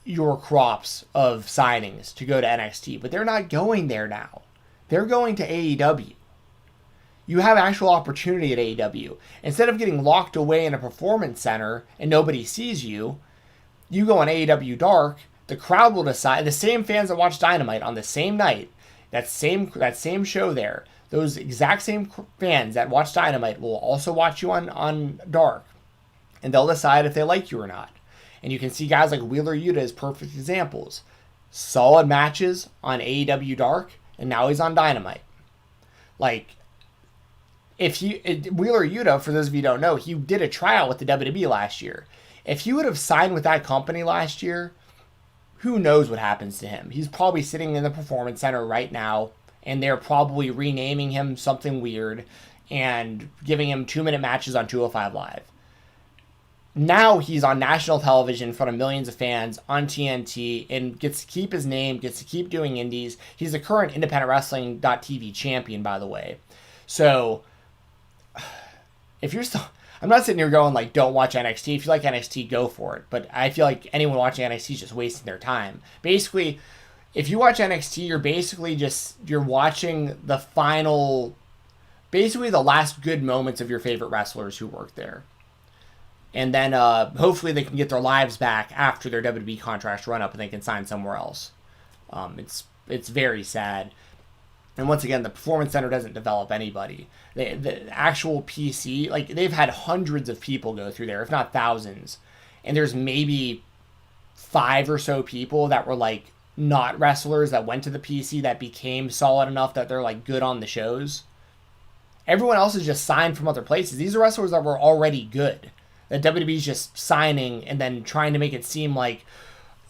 your crops of signings to go to NXT, but they're not going there now. They're going to AEW. You have actual opportunity at AEW. Instead of getting locked away in a performance center and nobody sees you, you go on AEW Dark, the crowd will decide, the same fans that watch Dynamite on the same night, that same show there, those exact same fans that watch Dynamite will also watch you on Dark, and they'll decide if they like you or not. And you can see guys like Wheeler Yuta as perfect examples. Solid matches on AEW Dark, and now he's on Dynamite. Like, Wheeler Yuta, for those of you who don't know, he did a tryout with the WWE last year. If he would have signed with that company last year, who knows what happens to him? He's probably sitting in the Performance Center right now, and they're probably renaming him something weird and giving him 2-minute matches on 205 Live. Now he's on national television in front of millions of fans on TNT and gets to keep his name, gets to keep doing indies. He's the current Independent Wrestling.tv champion, by the way. So, if you're still... I'm not sitting here going, like, don't watch NXT. If you like NXT, go for it. But I feel like anyone watching NXT is just wasting their time. Basically, if you watch NXT, you're watching the final... Basically, the last good moments of your favorite wrestlers who work there. And then, hopefully, they can get their lives back after their WWE contracts run up and they can sign somewhere else. It's very sad. And once again, the Performance Center doesn't develop anybody. The actual PC, like, they've had hundreds of people go through there, if not thousands. And there's maybe 5 or so people that were, like, not wrestlers that went to the PC that became solid enough that they're, like, good on the shows. Everyone else is just signed from other places. These are wrestlers that were already good. That WWE's just signing and then trying to make it seem like,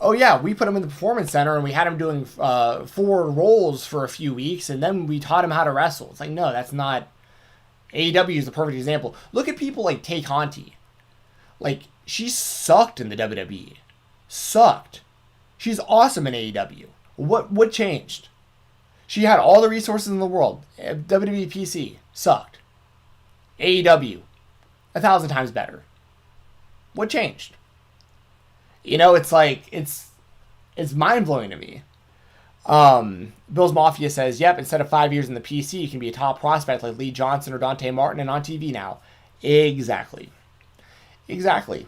oh yeah, we put him in the Performance Center and we had him doing 4 roles for a few weeks and then we taught him how to wrestle. It's like, no, that's not... AEW is the perfect example. Look at people like Tay Conti. Like, she sucked in the WWE. Sucked. She's awesome in AEW. What changed? She had all the resources in the world. WWE PC sucked. AEW, 1,000 times better. What changed? You know, it's like, it's mind-blowing to me. Bill's Mafia says, yep, instead of 5 years in the PC, you can be a top prospect like Lee Johnson or Dante Martin and on TV now. Exactly. Mr.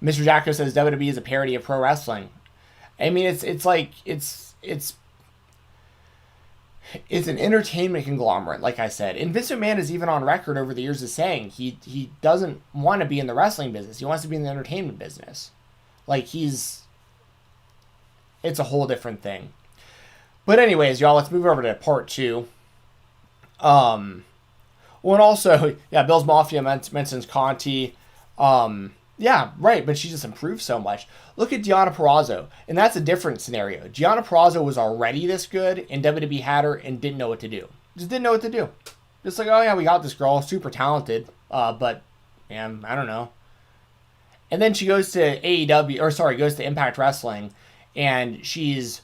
Jacko says WWE is a parody of pro wrestling. I mean, it's an entertainment conglomerate, like I said. And Vince McMahon is even on record over the years as saying he doesn't want to be in the wrestling business. He wants to be in the entertainment business. Like, it's a whole different thing. But anyways, y'all, let's move over to part 2. Well, and also, yeah, Bill's Mafia mentions Conti. Yeah, right, but she just improved so much. Look at Deonna Purrazzo, and that's a different scenario. Deonna Purrazzo was already this good, and WWE had her and didn't know what to do. Just didn't know what to do. Just like, oh yeah, we got this girl, super talented, but, man, I don't know. And then she goes to goes to Impact Wrestling, and she's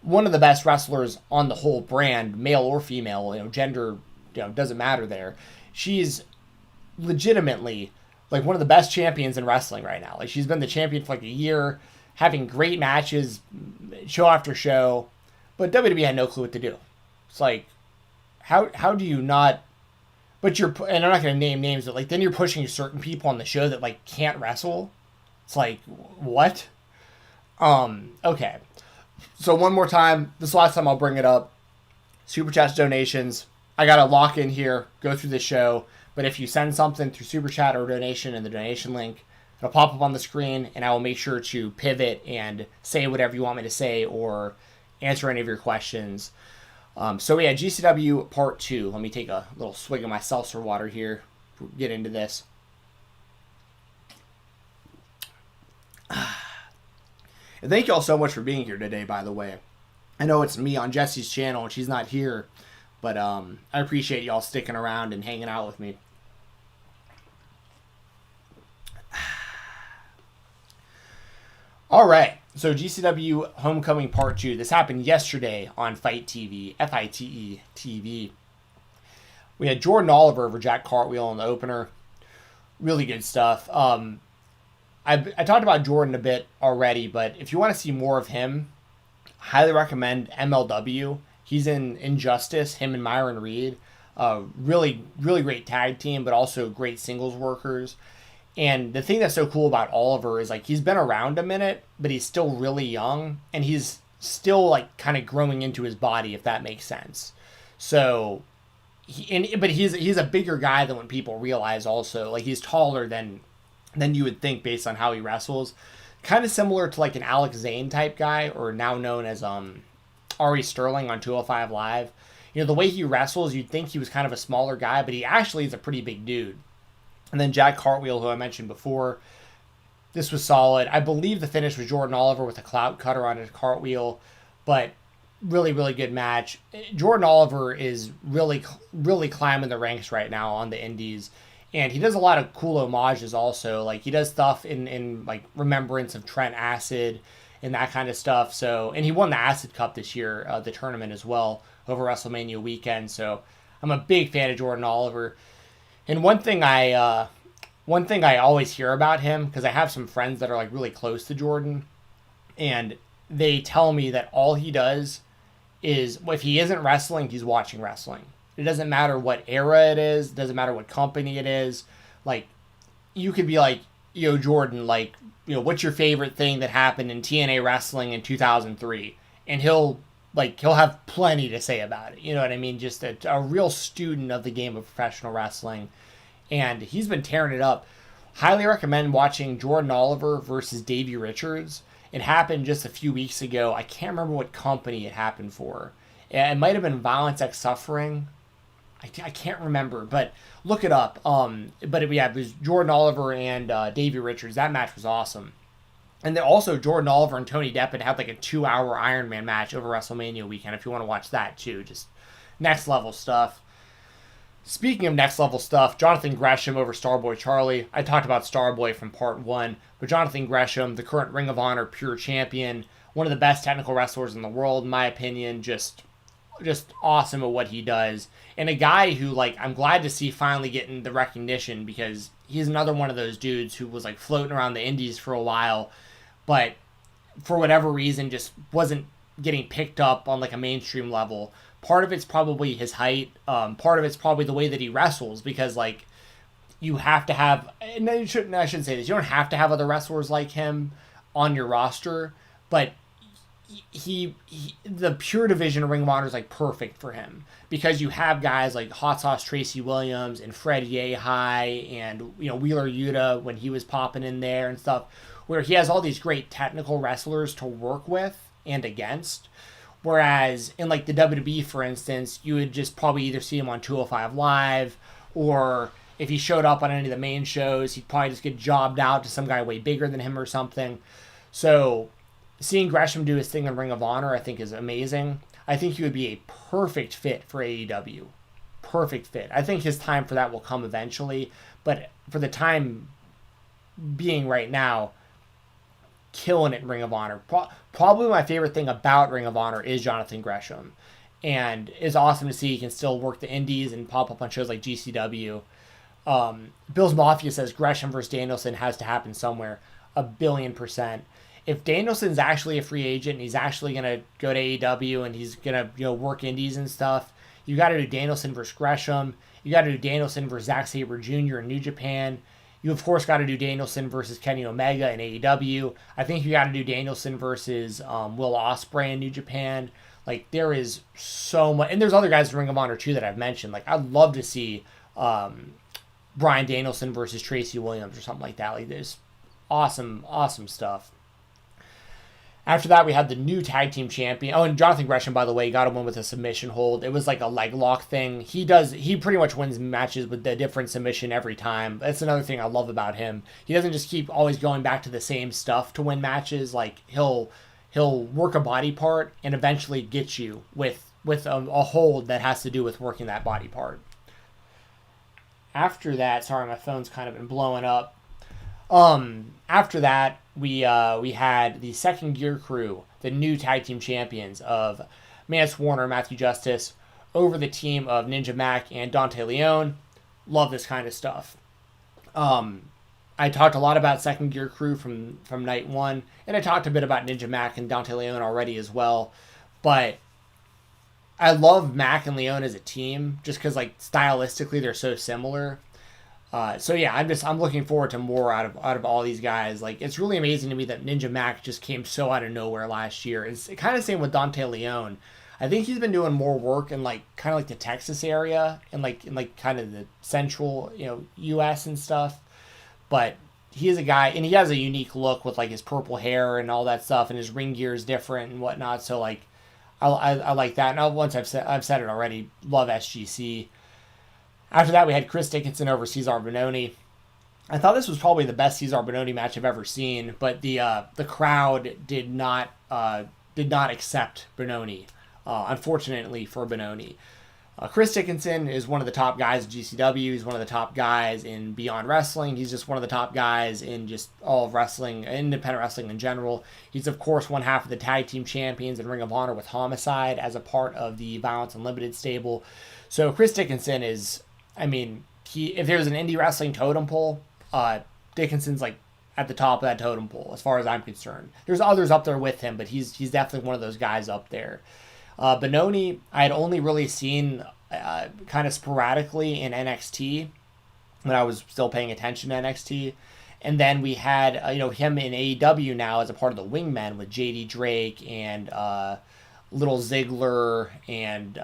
one of the best wrestlers on the whole brand, male or female, gender, doesn't matter there. She's legitimately like one of the best champions in wrestling right now. Like she's been the champion for like a year, having great matches, show after show, but WWE had no clue what to do. It's like, how do you not? But and I'm not going to name names, but like then you're pushing certain people on the show that like can't wrestle. It's like, what? Okay. So one more time, this last time I'll bring it up. Super Chats donations. I got to lock in here, go through the show. But if you send something through Super Chat or donation in the donation link, it'll pop up on the screen, and I will make sure to pivot and say whatever you want me to say or answer any of your questions. So yeah, GCW Part 2. Let me take a little swig of my seltzer water here. Get into this. And thank you all so much for being here today, by the way. I know it's me on Jesse's channel, and she's not here. But I appreciate y'all sticking around and hanging out with me. All right. So GCW Homecoming Part 2. This happened yesterday on FITE TV. FITE TV. We had Jordan Oliver over Jack Cartwheel in the opener. Really good stuff. I talked about Jordan a bit already, but if you want to see more of him, highly recommend MLW. He's in Injustice, him and Myron Reed. Really, really great tag team, but also great singles workers. And the thing that's so cool about Oliver is like he's been around a minute, but he's still really young, and he's still like kind of growing into his body, if that makes sense. So, but he's a bigger guy than what people realize. Also, like he's taller than you would think based on how he wrestles. Kind of similar to like an Alex Zane type guy, or now known as Ari Sterling on 205 Live. The way he wrestles, you'd think he was kind of a smaller guy, but he actually is a pretty big dude. And then Jack Cartwheel, who I mentioned before, this was solid. I believe the finish was Jordan Oliver with a clout cutter on his cartwheel, but really, really good match. Jordan Oliver is really, really climbing the ranks right now on the indies. And he does a lot of cool homages also. Like he does stuff in like remembrance of Trent Acid and that kind of stuff. So, and he won the Acid Cup this year, the tournament as well, over WrestleMania weekend. So I'm a big fan of Jordan Oliver. And one thing I always hear about him, because I have some friends that are like really close to Jordan, and they tell me that all he does is, if he isn't wrestling, he's watching wrestling. It doesn't matter what era it is, doesn't matter what company it is. Like, you could be like, Jordan, like, what's your favorite thing that happened in TNA wrestling in 2003? And he'll have plenty to say about it. You know what I mean? Just a real student of the game of professional wrestling. And he's been tearing it up. Highly recommend watching Jordan Oliver versus Davey Richards. It happened just a few weeks ago. I can't remember what company it happened for. It might have been Violence X Suffering. I can't remember, but look it up. But it was Jordan Oliver and Davey Richards. That match was awesome. And then also Jordan Oliver and Tony Deppen had like a 2-hour Iron Man match over WrestleMania weekend, if you want to watch that too. Just next level stuff. Speaking of next level stuff, Jonathan Gresham over Starboy Charlie. I talked about Starboy from part 1, but Jonathan Gresham, the current Ring of Honor Pure Champion, one of the best technical wrestlers in the world, in my opinion, just awesome at what he does. And a guy who, like, I'm glad to see finally getting the recognition, because he's another one of those dudes who was like floating around the indies for a while, but for whatever reason just wasn't getting picked up on like a mainstream level. Part of it's probably his height. Part of it's probably the way that he wrestles, because like you have to have, and I shouldn't say this, you don't have to have other wrestlers like him on your roster, but he the Pure Division of Ring of Honor is like perfect for him, because you have guys like Hot Sauce Tracy Williams and Fred Yehai and Wheeler Yuta when he was popping in there and stuff, where he has all these great technical wrestlers to work with and against. Whereas in like the WWE, for instance, you would just probably either see him on 205 Live, or if he showed up on any of the main shows, he'd probably just get jobbed out to some guy way bigger than him or something. So seeing Gresham do his thing in Ring of Honor, I think, is amazing. I think he would be a perfect fit for AEW. Perfect fit. I think his time for that will come eventually, but for the time being right now, killing it in Ring of Honor. Probably my favorite thing about Ring of Honor is Jonathan Gresham. And it's awesome to see he can still work the indies and pop up on shows like GCW. Bill's Mafia says Gresham versus Danielson has to happen somewhere. 1,000,000,000%. If Danielson's actually a free agent and he's actually going to go to AEW and he's going to work indies and stuff, you got to do Danielson versus Gresham. You got to do Danielson versus Zack Sabre Jr. in New Japan. You, of course, got to do Danielson versus Kenny Omega in AEW. I think you got to do Danielson versus Will Ospreay in New Japan. Like, there is so much. And there's other guys in Ring of Honor, too, that I've mentioned. Like, I'd love to see Bryan Danielson versus Tracy Williams or something like that. Like, there's awesome, awesome stuff. After that, we had the new tag team champion. Oh, and Jonathan Gresham, by the way, got a win with a submission hold. It was like a leg lock thing. He pretty much wins matches with a different submission every time. That's another thing I love about him. He doesn't just keep always going back to the same stuff to win matches. Like, he'll work a body part and eventually get you with a hold that has to do with working that body part. After that, sorry, my phone's kind of been blowing up. After that, we had the Second Gear Crew, the new tag team champions of Mance Warner, Matthew Justice, over the team of Ninja Mac and Dante Leone. Love this kind of stuff. I talked a lot about Second Gear Crew from night one, and I talked a bit about Ninja Mac and Dante Leone already as well. But I love Mac and Leone as a team, just because, like, stylistically they're so similar. So yeah, I'm looking forward to more out of all these guys. Like, it's really amazing to me that Ninja Mac just came so out of nowhere last year. It's kind of the same with Dante Leone. I think he's been doing more work in, like, kind of like the Texas area and like kind of the central, U.S. and stuff. But he is a guy, and he has a unique look with, like, his purple hair and all that stuff, and his ring gear is different and whatnot. So, like, I like that. And once I've said it already, love SGC. After that, we had Chris Dickinson over Cesar Bononi. I thought this was probably the best Cesar Bononi match I've ever seen, but the crowd did not accept Bononi, unfortunately for Bononi. Chris Dickinson is one of the top guys at GCW. He's one of the top guys in Beyond Wrestling. He's just one of the top guys in just all of wrestling, independent wrestling in general. He's, of course, one half of the tag team champions in Ring of Honor with Homicide as a part of the Violence Unlimited stable. So Chris Dickinson is... if there's an indie wrestling totem pole, Dickinson's like at the top of that totem pole, as far as I'm concerned. There's others up there with him, but he's definitely one of those guys up there. Bononi, I had only really seen kind of sporadically in NXT when I was still paying attention to NXT. And then we had him in AEW now as a part of the Wingmen with JD Drake and Little Ziggler and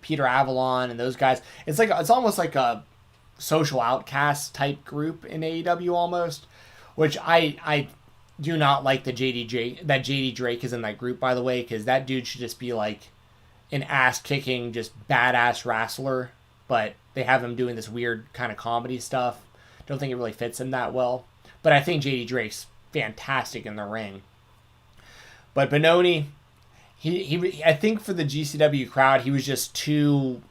Peter Avalon and those guys. It's almost like a social outcast type group in AEW almost, which I do not like that JD Drake is in that group, by the way, because that dude should just be like an ass kicking, just badass wrestler, but they have him doing this weird kind of comedy stuff. Don't think it really fits him that well, but I think JD Drake's fantastic in the ring. But Bononi, He I think for the GCW crowd, he was just too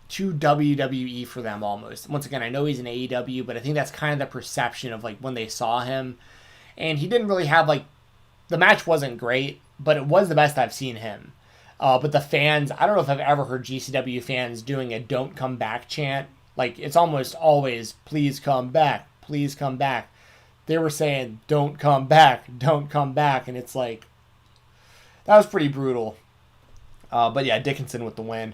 WWE for them almost. Once again, I know he's in AEW, but I think that's kind of the perception of, like, when they saw him. And he didn't really have, like, the match wasn't great, but it was the best I've seen him. But the fans, I don't know if I've ever heard GCW fans doing a "Don't come back" chant. Like, it's almost always, "Please come back, please come back." They were saying, "Don't come back, don't come back," and it's like, that was pretty brutal. But yeah, Dickinson with the win.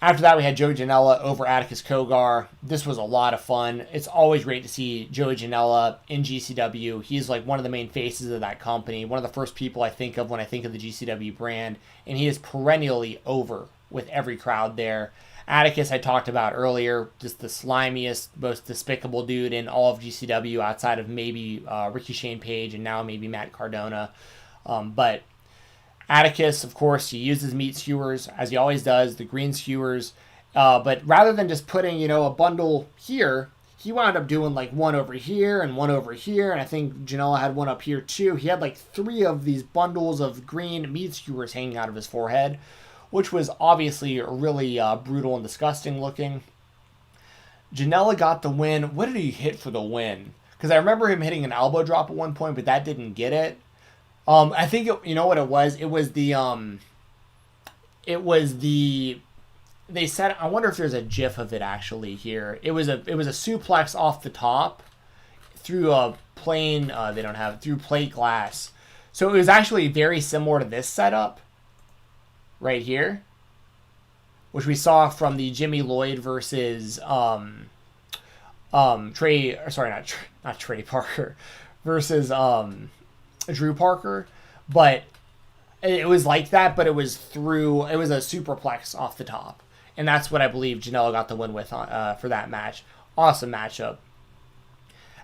After that, we had Joey Janela over Atticus Cogar. This was a lot of fun. It's always great to see Joey Janela in GCW. He's like one of the main faces of that company, one of the first people I think of when I think of the GCW brand, and he is perennially over with every crowd there. Atticus, I talked about earlier, just the slimiest, most despicable dude in all of GCW outside of maybe Ricky Shane Page and now maybe Matt Cardona. But Atticus, of course, he uses meat skewers, as he always does, the green skewers, But rather than just putting, a bundle here, he wound up doing like one over here and one over here. And I think Janela had one up here too. He had like 3 of these bundles of green meat skewers hanging out of his forehead, which was obviously really brutal and disgusting looking. Janela got the win. What did he hit for the win? Because I remember him hitting an elbow drop at one point, but that didn't get it. I think you know what it was. It was the. They said, I wonder if there's a GIF of it actually here. It was a suplex off the top through a plane. They don't have it through plate glass. So it was actually very similar to this setup right here, which we saw from the Jimmy Lloyd versus Trey. Sorry, not Trey Parker versus Drew Parker, but it was like that. But it was a superplex off the top. And that's what I believe Janela got the win with for that match. Awesome matchup.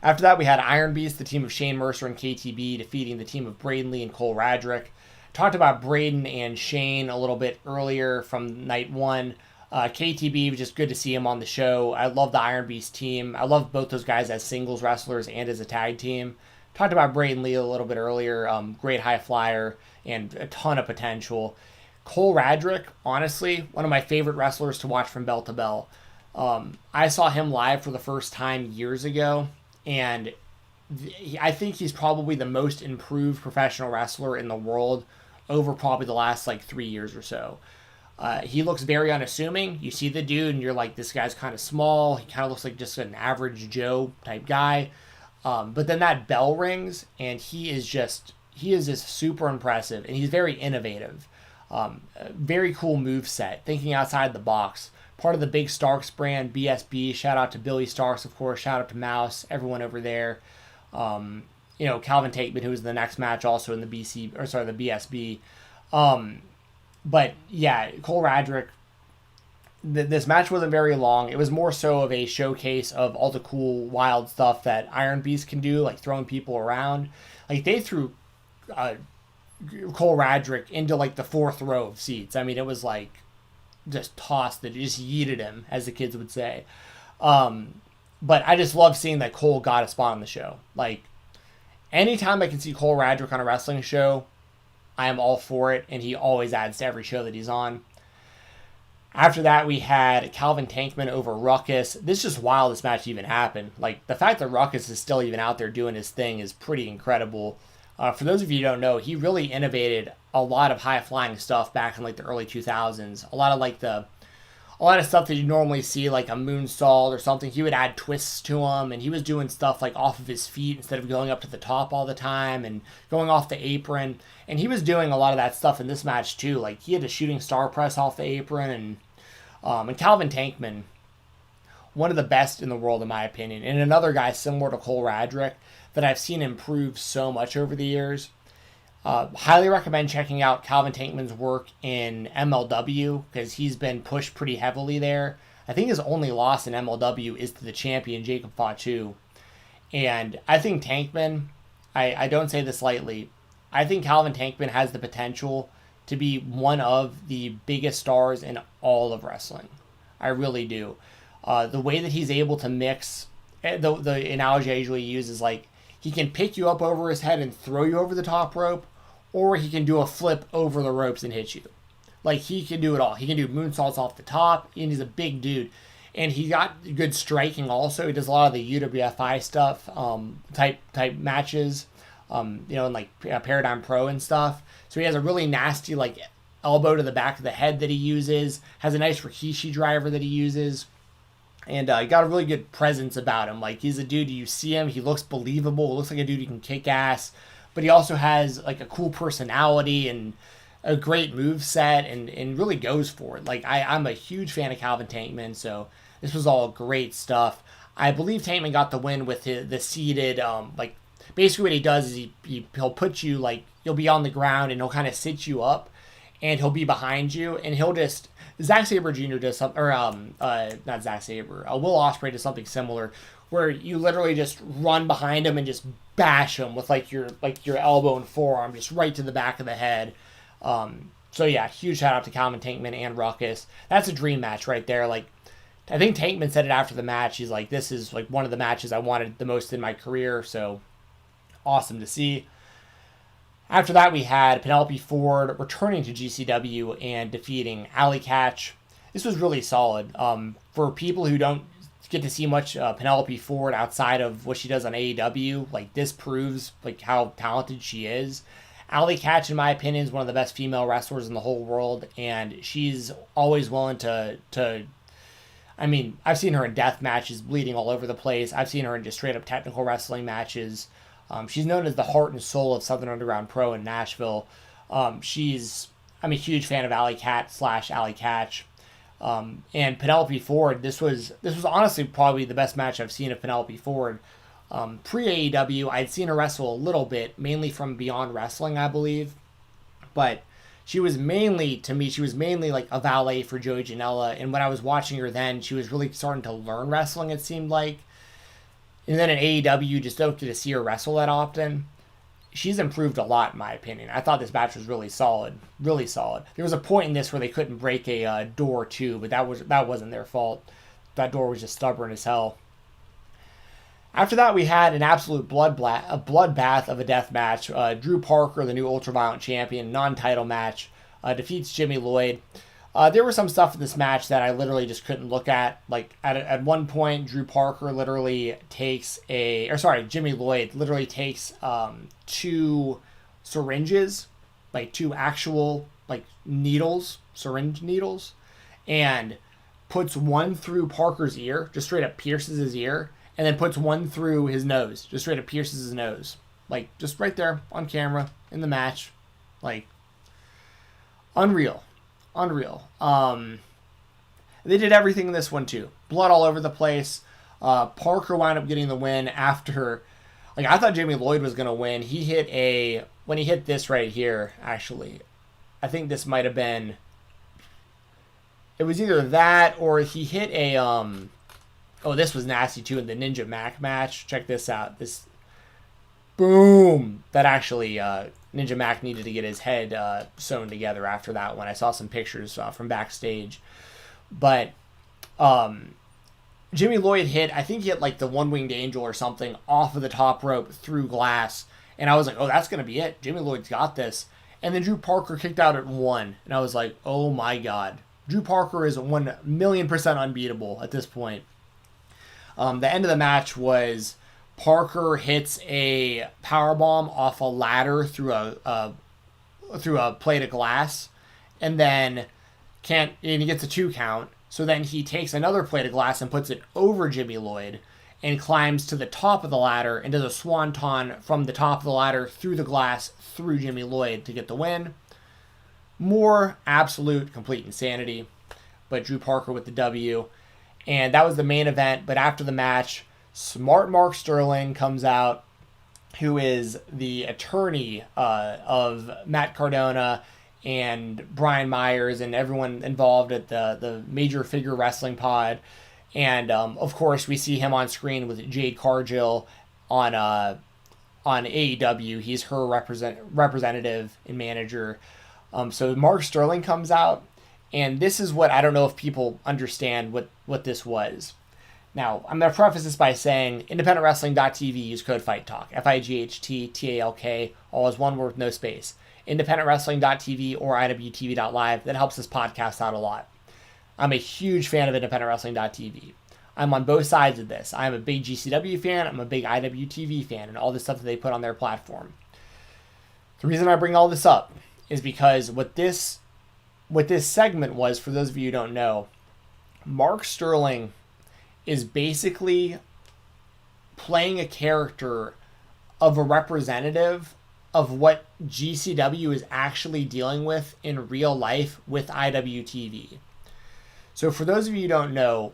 After that, we had Iron Beast, the team of Shane Mercer and KTB, defeating the team of Braden Lee and Cole Radrick. Talked about Braden and Shane a little bit earlier from night 1. KTB was just good to see him on the show. I love the Iron Beast team. I love both those guys as singles wrestlers and as a tag team. Talked about Braden Lee a little bit earlier. Great high flyer and a ton of potential. Cole Radrick, honestly, one of my favorite wrestlers to watch from bell to bell. I saw him live for the first time years ago, and I think he's probably the most improved professional wrestler in the world over probably the last 3 years or so. He looks very unassuming. You see the dude and you're like, this guy's kind of small. He kind of looks like just an average Joe type guy. But then that bell rings and he is just super impressive, and he's very innovative. Very cool move set, thinking outside the box. Part of the Big Starks brand, BSB. Shout out to Billy Starks, of course. Shout out to Mouse, everyone over there. Calvin Takeman, who was in the next match, also in the BSB. But yeah, Cole Radrick. This match wasn't very long. It was more so of a showcase of all the cool, wild stuff that Iron Beast can do, like throwing people around. Like they threw Cole Radrick into the 4th row of seats. I mean, it was just tossed it, just yeeted him, as the kids would say. But I just love seeing that Cole got a spot on the show. Anytime I can see Cole Radrick on a wrestling show, I am all for it, and he always adds to every show that he's on. After that, we had Calvin Tankman over Ruckus. This is just wild this match even happened. The fact that Ruckus is still even out there doing his thing is pretty incredible. For those of you who don't know, he really innovated a lot of high-flying stuff back in the early 2000s. A lot of stuff that you normally see, like a moonsault or something. He would add twists to them, and he was doing stuff off of his feet instead of going up to the top all the time and going off the apron. And he was doing a lot of that stuff in this match too. He had a shooting star press off the apron, and Calvin Tankman, one of the best in the world in my opinion, and another guy similar to Cole Radrick that I've seen improve so much over the years. Highly recommend checking out Calvin Tankman's work in MLW because he's been pushed pretty heavily there. I think his only loss in MLW is to the champion, Jacob Fatu. And I think Tankman, I don't say this lightly, I think Calvin Tankman has the potential to be one of the biggest stars in all of wrestling. I really do. The way that he's able to mix, the analogy I usually use is he can pick you up over his head and throw you over the top rope, or he can do a flip over the ropes and hit you. He can do it all. He can do moonsaults off the top, and he's a big dude. And he got good striking also. He does a lot of the UWFI stuff, type matches, in Paradigm Pro and stuff. So he has a really nasty elbow to the back of the head that he uses, has a nice Rikishi driver that he uses. And he got a really good presence about him. He's a dude, you see him, he looks believable. Looks like a dude who can kick ass. But he also has, a cool personality and a great move set and really goes for it. I'm a huge fan of Calvin Tankman, so this was all great stuff. I believe Tankman got the win with the seated, basically what he does is he'll put you, you'll be on the ground and he'll kind of sit you up and he'll be behind you and he'll just... Zack Sabre Jr. does something, or not Zack Sabre, Will Ospreay does something similar, where you literally just run behind him and just bash him with your elbow and forearm just right to the back of the head. So So yeah, huge shout out to Calvin Tankman and Ruckus. That's a dream match right there. Like, I think Tankman said it after the match. He's like, this is like one of the matches I wanted the most in my career. So awesome to see. After that, we had Penelope Ford returning to GCW and defeating Allie Katch. This was really solid. For people who don't get to see much Penelope Ford outside of what she does on AEW, like, this proves like how talented she is. Allie Katch, in my opinion, is one of the best female wrestlers in the whole world, and she's always willing to I mean, I've seen her in death matches, bleeding all over the place. I've seen her in just straight up technical wrestling matches. She's known as the heart and soul of Southern Underground Pro in Nashville. I'm a huge fan of Allie Katch. And Penelope Ford, this was honestly probably the best match I've seen of Penelope Ford. Pre-AEW, I'd seen her wrestle a little bit, mainly from Beyond Wrestling, I believe. But she was mainly like a valet for Joey Janela. And when I was watching her then, she was really starting to learn wrestling, it seemed like. And then in AEW, you just don't get to see her wrestle that often. She's improved a lot, in my opinion. I thought this match was really solid. Really solid. There was a point in this where they couldn't break a door, too, but that wasn't their fault. That door was just stubborn as hell. After that, we had an absolute bloodbath of a death match. Drew Parker, the new Ultraviolent champion, non-title match, defeats Jimmy Lloyd. There was some stuff in this match that I literally just couldn't look at. Like, at one point, Jimmy Lloyd literally takes 2 syringes, like 2 actual, like, needles, syringe needles, and puts one through Parker's ear, just straight up pierces his ear, and then puts one through his nose, just straight up pierces his nose. Like, just right there on camera in the match. Like, unreal. They did everything in this one too. Blood all over the place. Parker wound up getting the win after, like, I thought Jimmy Lloyd was gonna win. When he hit this right here, actually, I think this might have been, it was either that or he hit a this was nasty too in the Ninja Mac match. Check this out. This boom. That actually Ninja Mac needed to get his head sewn together after that one. I saw some pictures from backstage. But Jimmy Lloyd I think he hit like the One-Winged Angel or something off of the top rope through glass. And I was like, oh, that's going to be it. Jimmy Lloyd's got this. And then Drew Parker kicked out at 1. And I was like, oh my God. Drew Parker is 1,000,000% unbeatable at this point. The end of the match was Parker hits a powerbomb off a ladder through a plate of glass, and then he gets a 2 count. So then he takes another plate of glass and puts it over Jimmy Lloyd and climbs to the top of the ladder and does a swanton from the top of the ladder through the glass through Jimmy Lloyd to get the win. More absolute complete insanity, but Drew Parker with the W. And that was the main event. But after the match, Smart Mark Sterling comes out, who is the attorney of Matt Cardona and Brian Myers and everyone involved at the Major Figure Wrestling Pod. And, of course, we see him on screen with Jade Cargill on AEW. He's her representative and manager. So Mark Sterling comes out. And this is what, I don't know if people understand what this was. Now, I'm going to preface this by saying independentwrestling.tv, use code FIGHTTALK, FIGHTTALK, all as one word with no space. Independentwrestling.tv or IWTV.live, that helps this podcast out a lot. I'm a huge fan of independentwrestling.tv. I'm on both sides of this. I'm a big GCW fan, I'm a big IWTV fan, and all the stuff that they put on their platform. The reason I bring all this up is because what this segment was, for those of you who don't know, Mark Sterling is basically playing a character of a representative of what GCW is actually dealing with in real life with IWTV. So for those of you who don't know,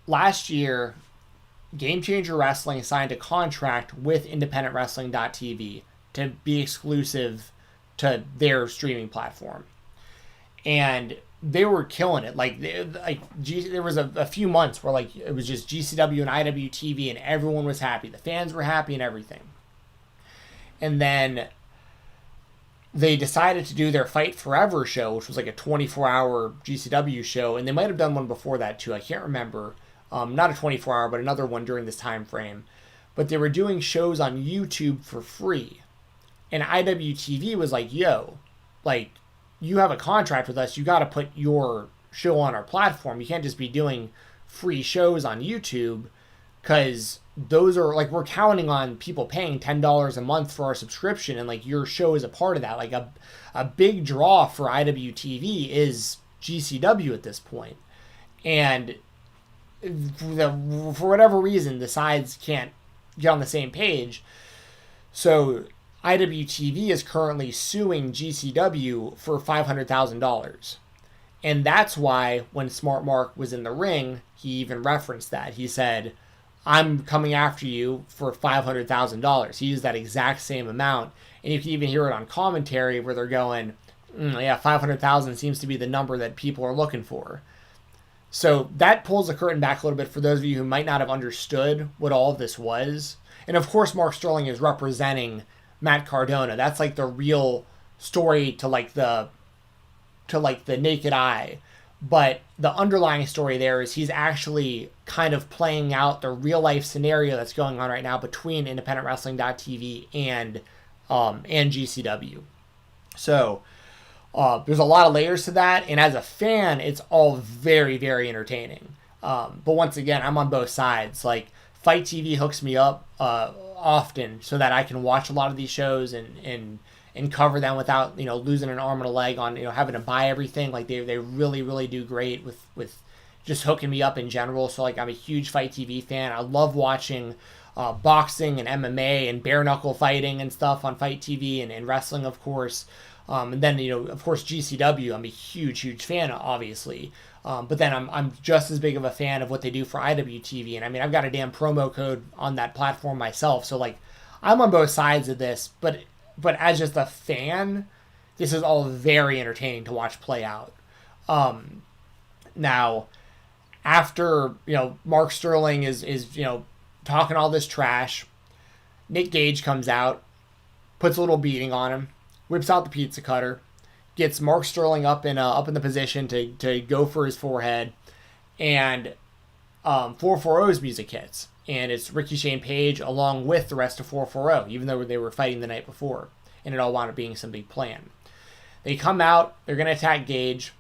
last year, Game Changer Wrestling signed a contract with independentwrestling.tv to be exclusive to their streaming platform. And they were killing it. There was a few months where it was just GCW and IWTV and everyone was happy. The fans were happy and everything. And then they decided to do their Fight Forever show, which was like a 24-hour GCW show, and they might have done one before that too. I can't remember. Not a 24-hour, but another one during this time frame. But they were doing shows on YouTube for free. And IWTV was like, yo, like, you have a contract with us. You got to put your show on our platform. You can't just be doing free shows on YouTube, because those are, like, we're counting on people paying $10 a month for our subscription, and, like, your show is a part of that. Like, a big draw for IWTV is GCW at this point. And for whatever reason, the sides can't get on the same page. So IWTV is currently suing GCW for $500,000. And that's why when Smart Mark was in the ring, he even referenced that. He said, I'm coming after you for $500,000. He used that exact same amount. And you can even hear it on commentary where they're going, yeah, 500,000 seems to be the number that people are looking for. So that pulls the curtain back a little bit for those of you who might not have understood what all of this was. And of course, Mark Sterling is representing Matt Cardona. That's like the real story to the naked eye. But the underlying story there is he's actually kind of playing out the real life scenario that's going on right now between IndependentWrestling.tv and GCW. So there's a lot of layers to that, and as a fan, it's all very, very entertaining. But once again, I'm on both sides. Like, Fight TV hooks me up often so that I can watch a lot of these shows and cover them without, losing an arm and a leg on, having to buy everything. Like, they really, really do great with just hooking me up in general. So, like, I'm a huge Fight TV fan. I love watching boxing and MMA and bare knuckle fighting and stuff on Fight TV, and wrestling, of course. And then, of course, GCW, I'm a huge, huge fan, obviously. But then I'm just as big of a fan of what they do for IWTV. And I mean, I've got a damn promo code on that platform myself. So, like, I'm on both sides of this. But as just a fan, this is all very entertaining to watch play out. Now, after, Mark Sterling is talking all this trash, Nick Gage comes out, puts a little beating on him, whips out the pizza cutter, gets Mark Sterling up in the position to go for his forehead, and 440's music hits, and it's Ricky Shane Page along with the rest of 440, even though they were fighting the night before, and it all wound up being some big plan. They come out, they're going to attack Gage,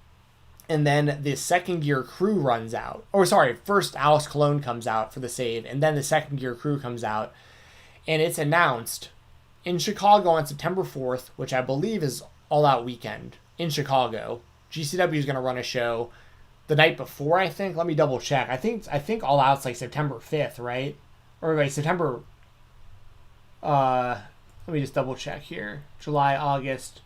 and then the Second Gear Crew runs out. Oh, sorry, first Alex Colon comes out for the save, and then the Second Gear Crew comes out, and it's announced in Chicago on September 4th, which I believe is All Out Weekend in Chicago. GCW is going to run a show the night before, I think. Let me double check. I think All Out's like September 5th, right? Or wait, September... let me just double check here. July, August.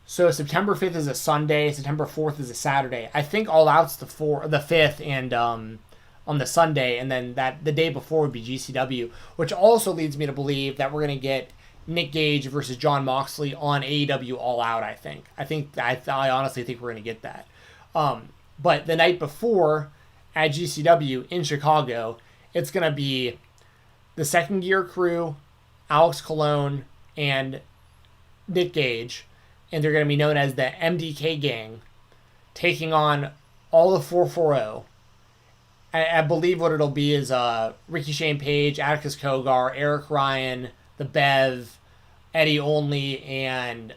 So September 5th is a Sunday. September 4th is a Saturday. I think All Out's the 5th and on the Sunday, and then the day before would be GCW, which also leads me to believe that we're going to get Nick Gage versus Jon Moxley on AEW All Out, I think. I honestly think we're going to get that. But the night before at GCW in Chicago, it's going to be the Second Gear Crew, Alex Colon, and Nick Gage, and they're going to be known as the MDK Gang, taking on all the 440. I believe what it'll be is Ricky Shane Page, Atticus Cogar, Eric Ryan, the Bev, Eddie Only, and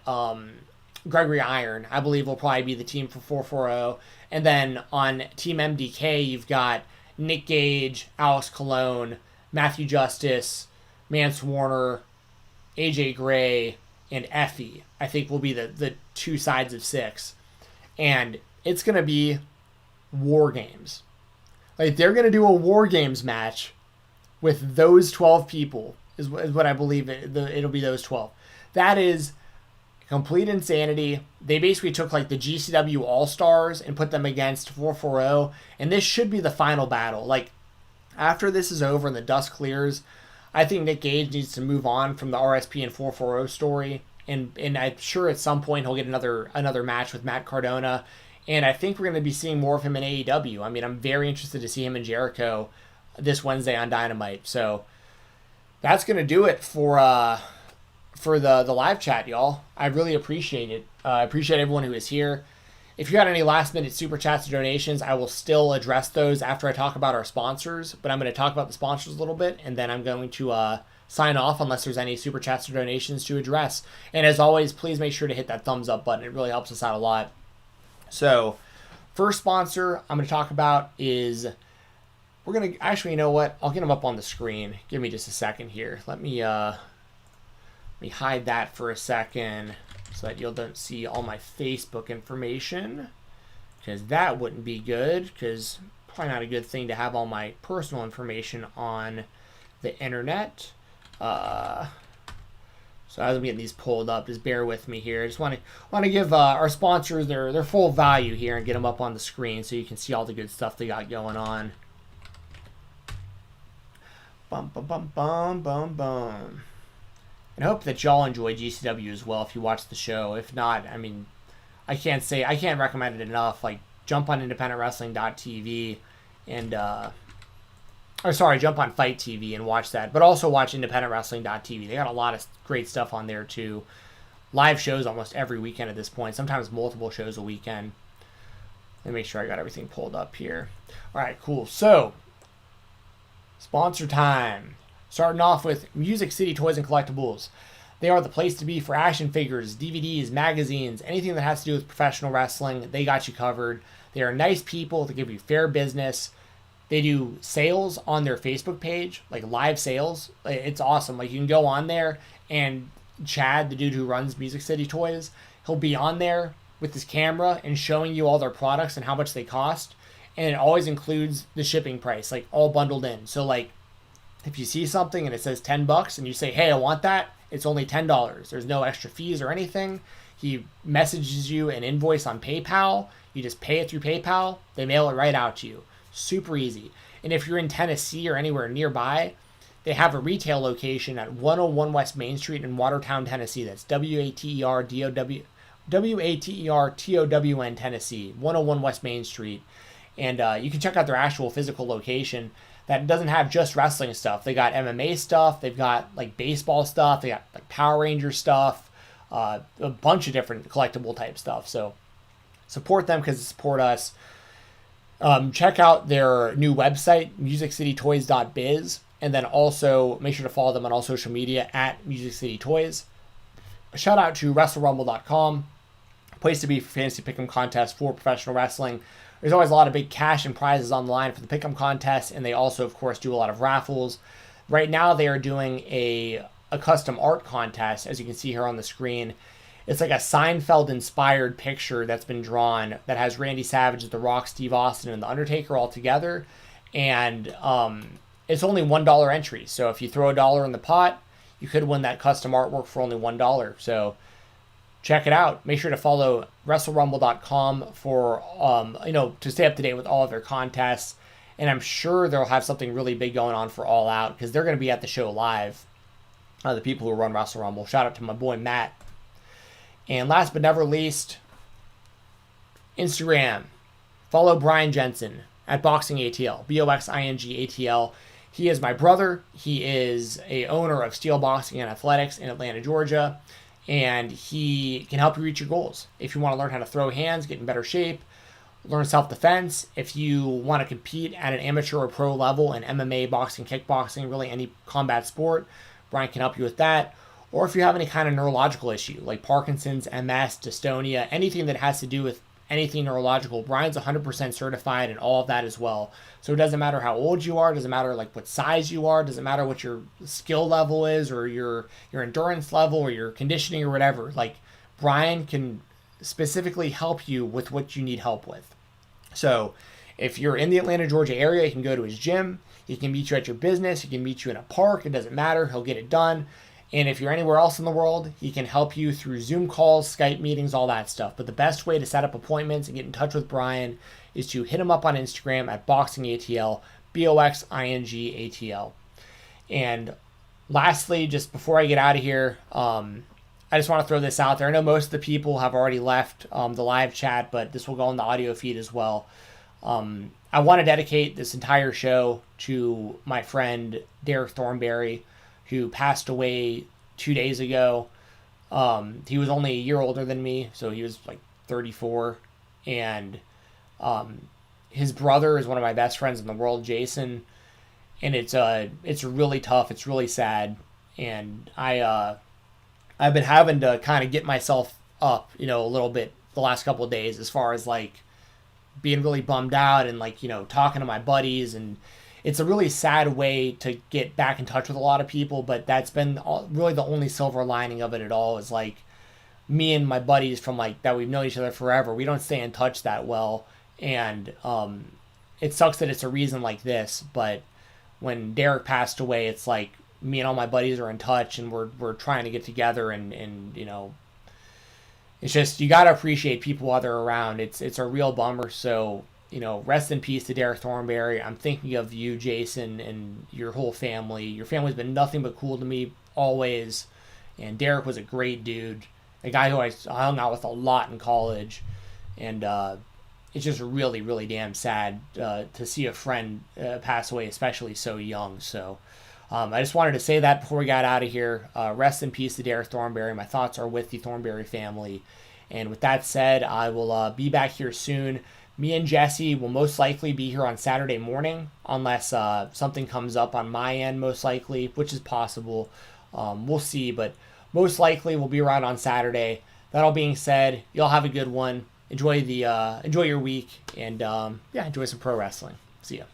Gregory Iron, I believe, will probably be the team for 440. And then on Team MDK, you've got Nick Gage, Alex Colon, Matthew Justice, Mance Warner, AJ Gray, and Effie, I think, will be the two sides of 6. And it's going to be War Games. Like, they're going to do a War Games match with those 12 people, is what I believe it'll be, those 12. That is complete insanity. They basically took, like, the GCW All-Stars and put them against 440, and this should be the final battle. Like, after this is over and the dust clears, I think Nick Gage needs to move on from the RSP and 440 story, and I'm sure at some point he'll get another match with Matt Cardona, and I think we're going to be seeing more of him in AEW. I mean, I'm very interested to see him in Jericho this Wednesday on Dynamite. So that's going to do it for for the live chat, y'all. I really appreciate it. I appreciate everyone who is here. If you got any last minute super chats or donations, I will still address those after I talk about our sponsors. But I'm going to talk about the sponsors a little bit, and then I'm going to sign off unless there's any super chats or donations to address. And as always, please make sure to hit that thumbs up button. It really helps us out a lot. So, first sponsor I'm going to talk about is, we're going to, actually, you know what? I'll get them up on the screen. Give me just a second here. Let me hide that for a second so that you don't see all my Facebook information, because that wouldn't be good, because probably not a good thing to have all my personal information on the internet. So as I'm getting these pulled up, just bear with me here. I just want to give our sponsors their full value here and get them up on the screen so you can see all the good stuff they got going on. Bum bum bum bum bum bum. And I hope that y'all enjoy GCW as well if you watch the show. If not, I mean, I can't recommend it enough. Like, jump on independentwrestling.tv and jump on Fight TV and watch that. But also watch independentwrestling.tv. They got a lot of great stuff on there too. Live shows almost every weekend at this point. Sometimes multiple shows a weekend. Let me make sure I got everything pulled up here. All right, cool. So, sponsor time. Starting off with Music City Toys and Collectibles. They are the place to be for action figures, DVDs, magazines, anything that has to do with professional wrestling. They got you covered. They are nice people. They give you fair business. They do sales on their Facebook page, like live sales. It's awesome. Like, you can go on there, and Chad, the dude who runs Music City Toys, he'll be on there with his camera and showing you all their products and how much they cost. And it always includes the shipping price, like all bundled in. So, like, if you see something and it says $10 and you say, hey, I want that, it's only $10. There's no extra fees or anything. He messages you an invoice on PayPal. You just pay it through PayPal. They mail it right out to you. Super easy. And if you're in Tennessee or anywhere nearby, they have a retail location at 101 West Main Street in Watertown, Tennessee. That's Watertown, Tennessee. 101 West Main Street. And you can check out their actual physical location. That doesn't have just wrestling stuff. They got MMA stuff. They've got like baseball stuff. They got like Power Ranger stuff. A bunch of different collectible type stuff. So support them because they support us. Check out their new website, musiccitytoys.biz. And then also make sure to follow them on all social media at Music City Toys. A shout out to WrestleRumble.com. A place to be for fantasy pick'em contests for professional wrestling. There's always a lot of big cash and prizes on the line for the pick'em contest, and they also, of course, do a lot of raffles. Right now, they are doing a custom art contest, as you can see here on the screen. It's like a Seinfeld-inspired picture that's been drawn that has Randy Savage, The Rock, Steve Austin, and The Undertaker all together. And it's only $1 entry, so if you throw $1 in the pot, you could win that custom artwork for only $1. So check it out. Make sure to follow WrestleRumble.com for, to stay up to date with all of their contests. And I'm sure they'll have something really big going on for All Out because they're going to be at the show live. The people who run Wrestle Rumble. Shout out to my boy Matt. And last but never least, Instagram. Follow Brian Jensen at BoxingATL. BoxingATL. He is my brother. He is a owner of Steel Boxing and Athletics in Atlanta, Georgia. And he can help you reach your goals. If you want to learn how to throw hands, get in better shape, learn self-defense. If you want to compete at an amateur or pro level in MMA, boxing, kickboxing, really any combat sport, Brian can help you with that. Or if you have any kind of neurological issue, like Parkinson's, MS, dystonia, anything that has to do with anything neurological, Brian's 100% certified in all of that as well. So it doesn't matter how old you are, doesn't matter like what size you are, doesn't matter what your skill level is or your endurance level or your conditioning or whatever. Like, Brian can specifically help you with what you need help with. So if you're in the Atlanta, Georgia area, you can go to his gym. He can meet you at your business. He can meet you in a park. It doesn't matter. He'll get it done. And if you're anywhere else in the world, he can help you through Zoom calls, Skype meetings, all that stuff. But the best way to set up appointments and get in touch with Brian is to hit him up on Instagram at BoxingATL, BoxingATL. And lastly, just before I get out of here, I just want to throw this out there. I know most of the people have already left the live chat, but this will go on the audio feed as well. I want to dedicate this entire show to my friend Derek Thornberry, who passed away 2 days ago. He was only a year older than me, so he was like 34, and his brother is one of my best friends in the world, Jason, and it's really tough. It's really sad, and I've been having to kind of get myself up, a little bit the last couple of days, as far as like being really bummed out and like talking to my buddies, and it's a really sad way to get back in touch with a lot of people, but that's been really the only silver lining of it at all, is like me and my buddies from like that we've known each other forever, we don't stay in touch that well, and it sucks that it's a reason like this, but when Derek passed away, it's like me and all my buddies are in touch, and we're trying to get together, and it's just, you gotta appreciate people while they're around. It's a real bummer. So rest in peace to Derek Thornberry. I'm thinking of you, Jason, and your whole family. Your family's been nothing but cool to me always, and Derek was a great dude, a guy who I hung out with a lot in college, and it's just really, really damn sad to see a friend pass away, especially so young. So I just wanted to say that before we got out of here. Rest in peace to Derek Thornberry. My thoughts are with the Thornberry family. And with that said, I will be back here soon. Me and Jesse will most likely be here on Saturday morning, unless something comes up on my end, most likely, which is possible. We'll see, but most likely we'll be around on Saturday. That all being said, y'all have a good one. Enjoy your week, and enjoy some pro wrestling. See ya.